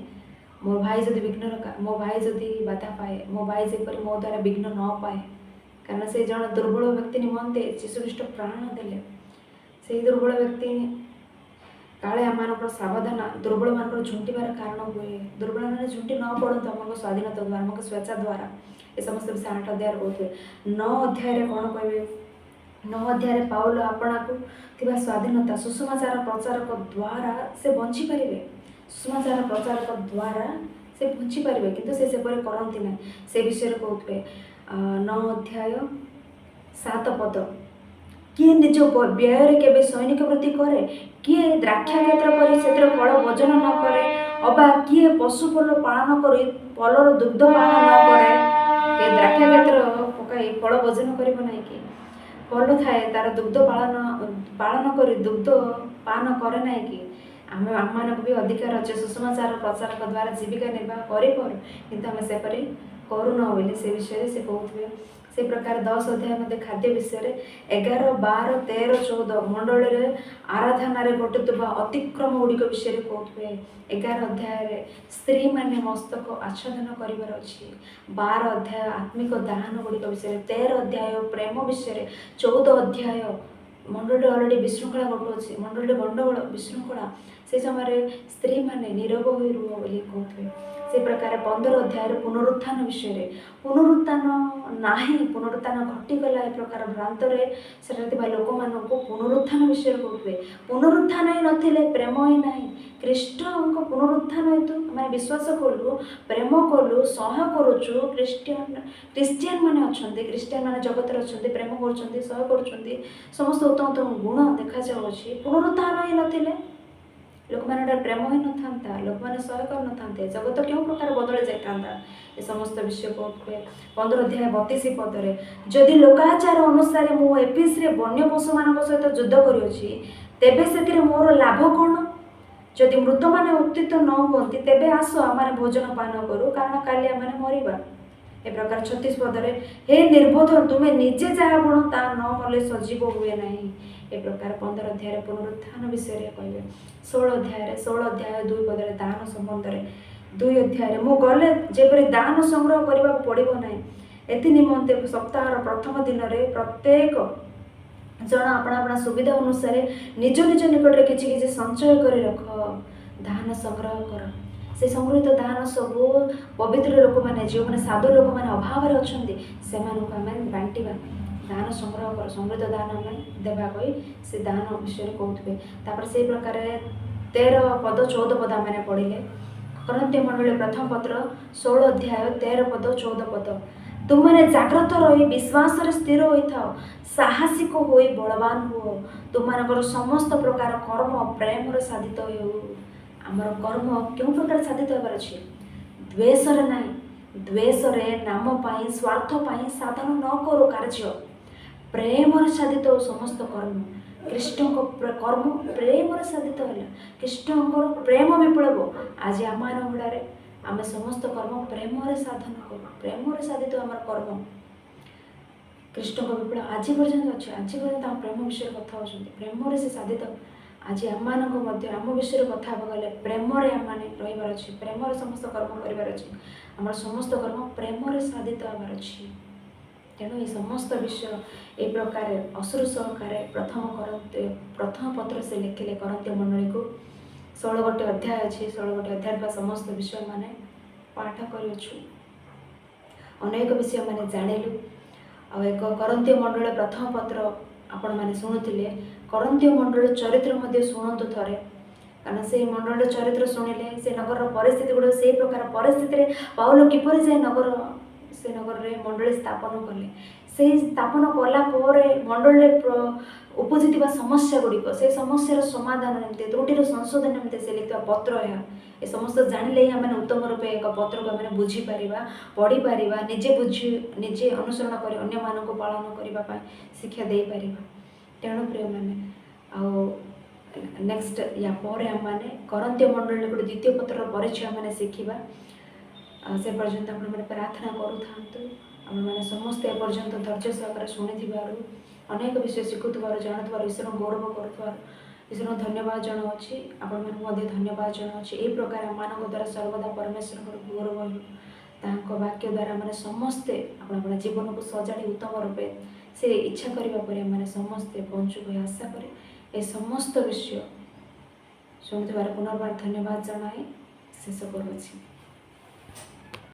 ମୋ ଭାଇ ଯଦି ମୋ ଭାଇ ଯଦି ବାଧା ପାଏ, ମୋ ଭାଇ ଯେପରି ମୋ ଦ୍ୱାରା ବିଘ୍ନ ନ ପାଏ, କାରଣ ସେ ଜଣେ ଦୁର୍ବଳ ବ୍ୟକ୍ତି ନିମନ୍ତେ ଯୀଶୁଖ୍ରୀଷ୍ଟ ପ୍ରାଣ ଦେଲେ। ସେଇ ଦୁର୍ବଳ ବ୍ୟକ୍ତି କାଳେ ଆମମାନଙ୍କର ସାବଧାନ ଦୁର୍ବଳମାନଙ୍କର ଝୁଣ୍ଟିବାର କାରଣ ହୁଏ। ଦୁର୍ବଳମାନେ ଝୁଣ୍ଟି ନ ପଡ଼ନ୍ତୁ ଆମଙ୍କ ସ୍ୱାଧୀନତା ଦ୍ୱାରା, ଆମଙ୍କ ସ୍ୱେଚ୍ଛା ଦ୍ୱାରା। ଏ ସମସ୍ତ ବିଷୟ 8 ଅଧ୍ୟାୟରେ କହୁଥିବେ। 9 ଅଧ୍ୟାୟରେ କ'ଣ କହିବେ? 9 ଅଧ୍ୟାୟରେ ପାଉଲ ଆପଣାକୁ ଥିବା ସ୍ୱାଧୀନତା ସୁସମାଚାର ପ୍ରଚାରକ ଦ୍ୱାରା ସେ ବଞ୍ଚିପାରିବେ। ସୁସମାଚାର ପ୍ରଚାରକ ଦ୍ୱାରା ସେ ବଞ୍ଚିପାରିବେ, କିନ୍ତୁ ସେ ସେପରି କରନ୍ତି ନାହିଁ। ସେ ବିଷୟରେ କହୁଥିବେ 9 ଅଧ୍ୟାୟ 7 ପଦ। କିଏ ନିଜ ବ୍ୟୟରେ କେବେ ସୈନିକ ବୃତ୍ତି କରେ? କିଏ ଦ୍ରାକ୍ଷା କ୍ଷେତ୍ର କରି ସେଥିରେ ଫଳ ଭୋଜନ ନ କରେ? ଅବା କିଏ ପଶୁ ପୋଲ ପାଳନ କରି ପଲର ଦୁଗ୍ଧ ପାନ ନ କରେ? କିଏ ଦ୍ରାକ୍ଷା କ୍ଷେତ୍ର ପକାଇ ଫଳ ଭୋଜନ କରିବ ନାହିଁ କି? ପଲ ଥାଏ, ତାର ଦୁଗ୍ଧ ପାଳନ କରି ଦୁଗ୍ଧ ପାନ କରେ ନାହିଁ କି? ଆମମାନଙ୍କୁ ବି ଅଧିକାର ଅଛି ସୁସମାଚାର ପ୍ରଚାରକ ଦ୍ୱାରା ଜୀବିକା ନିର୍ବାହ କରିପାରୁ, କିନ୍ତୁ ଆମେ ସେପରି କରୁନାହୁଁ ବୋଲି ସେ ବିଷୟରେ ସେ କହୁଥିବେ। ସେ ପ୍ରକାର 10 ଅଧ୍ୟାୟ ମଧ୍ୟ ଖାଦ୍ୟ ବିଷୟରେ 11, 12, 13, 14 ମଣ୍ଡଳୀରେ ଆରାଧନାରେ ଘଟୁଥିବା ଅତିକ୍ରମ ଗୁଡ଼ିକ ବିଷୟରେ କହୁଥିବେ। 11 ଅଧ୍ୟାୟରେ ସ୍ତ୍ରୀମାନେ ମସ୍ତକ ଆଚ୍ଛାଦନ କରିବାର ଅଛି। 12 ଅଧ୍ୟାୟ ଆତ୍ମିକ ଦାହନ ଗୁଡ଼ିକ ବିଷୟରେ, 13 ଅଧ୍ୟାୟ ପ୍ରେମ ବିଷୟରେ, 14 ଅଧ୍ୟାୟ ମଣ୍ଡଳୀରେ ଅଲରେଡ଼ି ବିଶୃଙ୍ଖଳା ଘଟୁଅଛି, ମଣ୍ଡଳୀରେ ଗଣ୍ଡଗୋଳ ବିଶୃଙ୍ଖଳା, ସେ ସମୟରେ ସ୍ତ୍ରୀମାନେ ନୀରବ ହୋଇ ରୁହ ବୋଲି କହୁଥିବେ। ସେ ପ୍ରକାର 15 ଅଧ୍ୟାୟରେ ପୁନରୁତ୍ଥାନ ବିଷୟରେ, ପୁନରୁତ୍ଥାନ ନାହିଁ, ପୁନରୁତ୍ଥାନ ଘଟିଗଲା ଏ ପ୍ରକାର ଭ୍ରାନ୍ତରେ ସେଠାରେ ଥିବା ଲୋକମାନଙ୍କୁ ପୁନରୁତ୍ଥାନ ବିଷୟରେ କହୁଥିବେ। ପୁନରୁତ୍ଥାନ ହିଁ ନଥିଲେ ପ୍ରେମ ହିଁ ନାହିଁ। ଖ୍ରୀଷ୍ଟଙ୍କ ପୁନରୁତ୍ଥାନ ହେତୁ ଆମେ ବିଶ୍ୱାସ କଲୁ, ପ୍ରେମ କଲୁ, ସହ୍ୟ କରୁଛୁ। ଖ୍ରୀଷ୍ଟିଆନ ମାନେ ଅଛନ୍ତି, ଖ୍ରୀଷ୍ଟିଆନ ମାନେ ଜଗତରେ ଅଛନ୍ତି, ପ୍ରେମ କରୁଛନ୍ତି, ସହ୍ୟ କରୁଛନ୍ତି, ସମସ୍ତ ଉତ୍ତମ ଉତ୍ତମ ଗୁଣ ଦେଖାଯାଉଛି। ପୁନରୁତ୍ଥାନ ହିଁ ନଥିଲେ ଲୋକମାନଙ୍କର ପ୍ରେମ ହିଁ ନଥାନ୍ତା, ଲୋକମାନେ ସହ୍ୟ କରିନଥାନ୍ତେ, ଜଗତ କେଉଁ ପ୍ରକାର ବଦଳି ଯାଇଥାନ୍ତା। ଏ ସମସ୍ତ ବିଷୟ କହୁଥିବେ। 15 ଅଧ୍ୟାୟ 32 ପଦରେ, ଯଦି ଲୋକାଚାର ଅନୁସାରେ ମୁଁ ଏଫେସରେ ବନ୍ୟ ପଶୁମାନଙ୍କ ସହିତ ଯୁଦ୍ଧ କରିଅଛି, ତେବେ ସେଥିରେ ମୋର ଲାଭ କ'ଣ? ଯଦି ମୃତମାନେ ଉତ୍ଥିତ ନ ହୁଅନ୍ତି, ତେବେ ଆସ ଆମେ ଭୋଜନ ପାନ କରୁ, କାରଣ କାଲି ଆମେ ମରିବା। ଏ ପ୍ରକାର 36 ପଦରେ, ହେ ନିର୍ବୋଧ, ତୁମେ ନିଜେ ଯାହା ବୁଣ ତାହା ନ ମଲେ ସଜୀବ ହୁଏ ନାହିଁ। ଏ ପ୍ରକାର 15 ଅଧ୍ୟାୟରେ ପୁନରୁତ୍ଥାନ ବିଷୟରେ କହିବେ। 16 ଅଧ୍ୟାୟ 2 ପଦରେ ଦାନ ସମ୍ବନ୍ଧରେ, 2 ଅଧ୍ୟାୟରେ ମୁଁ ଗଲେ ଯେପରି ଦାନ ସଂଗ୍ରହ କରିବାକୁ ପଡ଼ିବ ନାହିଁ, ଏଥି ନିମନ୍ତେ ସପ୍ତାହର ପ୍ରଥମ ଦିନରେ ପ୍ରତ୍ୟେକ ଜଣ ଆପଣା ଆପଣା ସୁବିଧା ଅନୁସାରେ ନିଜ ନିଜ ନିକଟରେ କିଛି କିଛି ସଞ୍ଚୟ କରି ରଖ, ଦାନ ସଂଗ୍ରହ କର। ସେ ସଂଗୃହୀତ ଦାନ ସବୁ ପବିତ୍ର ଲୋକମାନେ, ଯେଉଁମାନେ ସାଧୁ ଲୋକମାନେ ଅଭାବରେ ଅଛନ୍ତି, ସେମାନଙ୍କୁ ଆମେ ବାଣ୍ଟିବା। ଦାନ ସଂଗ୍ରହ କର, ସଂଗୃହୀତ ଦାନ ଆମେ ଦେବା କହି ସେ ଦାନ ବିଷୟରେ କହୁଥିବେ। ତାପରେ ସେଇ ପ୍ରକାର 13 ପଦ 14 ପଦ ଆମେ ପଢ଼ିଲେ। କରନ୍ଥୀୟ ମଣ୍ଡଳୀ ପ୍ରଥମ ପତ୍ର 16 ଅଧ୍ୟାୟ 13 ପଦ 14 ପଦ। ତୁମମାନେ ଜାଗ୍ରତ ରହି ବିଶ୍ୱାସରେ ସ୍ଥିର ହୋଇଥାଅ, ସାହସିକ ହୋଇ ବଳବାନ ହୁଅ, ତୁମମାନଙ୍କର ସମସ୍ତ ପ୍ରକାର କର୍ମ ପ୍ରେମରେ ସାଧିତ ହେଉ। ଆମର କର୍ମ କେଉଁ ପ୍ରକାର ସାଧିତ ହେବାର ଅଛି? ଦ୍ୱେଷରେ ନାହିଁ। ଦ୍ୱେଷରେ ନାମ ପାଇଁ, ସ୍ୱାର୍ଥ ପାଇଁ ସାଧନ ନ କରୁ କାର୍ଯ୍ୟ, ପ୍ରେମରେ ସାଧିତ ହେଉ ସମସ୍ତ କର୍ମ। ଖ୍ରୀଷ୍ଟଙ୍କ କର୍ମ ପ୍ରେମରେ ସାଧିତ ହେଲା। ଖ୍ରୀଷ୍ଟଙ୍କର ପ୍ରେମ ବିପ୍ଳବ ଆଜି ଆମମାନଙ୍କ ଗୁଡ଼ାରେ ଆମେ ସମସ୍ତ କର୍ମ ପ୍ରେମରେ ସାଧନ କରୁ, ପ୍ରେମରେ ସାଧିତ ଆମର କର୍ମ। ଖ୍ରୀଷ୍ଟଙ୍କ ବିପ୍ଳବ ଆଜି ପର୍ଯ୍ୟନ୍ତ ଅଛି, ଆଜି ପର୍ଯ୍ୟନ୍ତ ଆମ ପ୍ରେମ ବିଷୟରେ କଥା ହେଉଛନ୍ତି, ପ୍ରେମରେ ସେ ସାଧିତ। ଆଜି ଆମମାନଙ୍କ ମଧ୍ୟ ଆମ ବିଷୟରେ କଥା ହେବାକୁ ଗଲେ ପ୍ରେମରେ ଆମମାନେ ରହିବାର ଅଛି, ପ୍ରେମରେ ସମସ୍ତ କର୍ମ କରିବାର ଅଛି। ଆମର ସମସ୍ତ କର୍ମ ପ୍ରେମରେ ସାଧିତ ହେବାର ଅଛି। ତେଣୁ ଏ ସମସ୍ତ ବିଷୟ ଏ ପ୍ରକାର ଅଶ୍ରୁ ସହକାରେ ପ୍ରଥମ ପତ୍ର ସେ ଲେଖିଲେ କରନ୍ଥୀୟ ମଣ୍ଡଳୀକୁ। 16 ଅଧ୍ୟାୟ ଅଛି, 16 ଅଧ୍ୟାୟ ବା ସମସ୍ତ ବିଷୟ ମାନେ ପାଠ କରିଅଛୁ, ଅନେକ ବିଷୟ ମାନେ ଜାଣିଲୁ। ଆଉ ଏକ କରନ୍ଥୀୟ ମଣ୍ଡଳୀ ପ୍ରଥମ ପତ୍ର ଆପଣମାନେ ଶୁଣୁଥିଲେ, କରନ୍ଥୀୟ ମଣ୍ଡଳୀ ଚରିତ୍ର ମଧ୍ୟ ଶୁଣନ୍ତୁ ଥରେ, କାରଣ ସେଇ ମଣ୍ଡଳୀର ଚରିତ୍ର ଶୁଣିଲେ ସେ ନଗରର ପରିସ୍ଥିତି ଗୁଡ଼ିକ ସେଇ ପ୍ରକାର ପରିସ୍ଥିତିରେ ପାଉଲ କିପରି ଯାଇ ସେ ନଗରରେ ମଣ୍ଡଳୀ ସ୍ଥାପନ କଲେ, ସେଇ ସ୍ଥାପନ କଲା ପରେ ମଣ୍ଡଳୀରେ ଉପୁଜିଥିବା ସମସ୍ୟା ଗୁଡ଼ିକ, ସେ ସମସ୍ୟାର ସମାଧାନ ନିମନ୍ତେ, ତ୍ରୁଟିର ସଂଶୋଧନ ନିମନ୍ତେ ସେ ଲେଖିଥିବା ପତ୍ର ଏହା। ଏ ସମସ୍ତ ଜାଣିଲେ ହିଁ ଆମେ ଉତ୍ତମ ରୂପେ ଏକ ପତ୍ରକୁ ଆମେ ବୁଝିପାରିବା, ପଢ଼ିପାରିବା, ନିଜେ ଅନୁସରଣ କରି ଅନ୍ୟମାନଙ୍କୁ ପାଳନ କରିବା ପାଇଁ ଶିକ୍ଷା ଦେଇପାରିବା। ତେଣୁ ପ୍ରିୟମାନେ, ଆଉ ନେକ୍ସଟ ୟା ପରେ ଆମମାନେ କରନ୍ଥୀୟ ମଣ୍ଡଳୀ ଗୋଟେ ଦ୍ୱିତୀୟ ପତ୍ରର ପରିଚୟ ମାନେ ଶିଖିବା। ସେ ପର୍ଯ୍ୟନ୍ତ ଆପଣମାନେ ପ୍ରାର୍ଥନା କରୁଥାନ୍ତୁ। ଆପଣମାନେ ସମସ୍ତେ ଏପର୍ଯ୍ୟନ୍ତ ଧୈର୍ଯ୍ୟ ସହକାରେ ଶୁଣିଥିବାରୁ, ଅନେକ ବିଷୟ ଶିଖୁଥିବାରୁ, ଜାଣୁଥିବାରୁ, ଈଶ୍ୱରଙ୍କୁ ଗୌରବ କରୁଥିବାରୁ ଈଶ୍ୱରଙ୍କୁ ଧନ୍ୟବାଦ ଜଣାଉଛି, ଆପଣମାନଙ୍କୁ ମଧ୍ୟ ଧନ୍ୟବାଦ ଜଣାଉଛି। ଏହି ପ୍ରକାର ଆମମାନଙ୍କ ଦ୍ୱାରା ସର୍ବଦା ପରମେଶ୍ୱରଙ୍କର ଗୌରବ ହେଉ। ତାଙ୍କ ବାକ୍ୟ ଦ୍ୱାରା ଆମେ ସମସ୍ତେ ଆପଣ ଜୀବନକୁ ସଜାଡ଼ି ଉତ୍ତମ ରୂପେ ସେ ଇଚ୍ଛା କରିବା ପରେ ଆମେ ସମସ୍ତେ ବଞ୍ଚୁ ହୋଇ ଆଶା କରି ଏ ସମସ୍ତ ବିଷୟ ଶୁଣୁଥିବାର ପୁନର୍ବାର ଧନ୍ୟବାଦ ଜଣାଇ ଶେଷ କରୁଅଛି।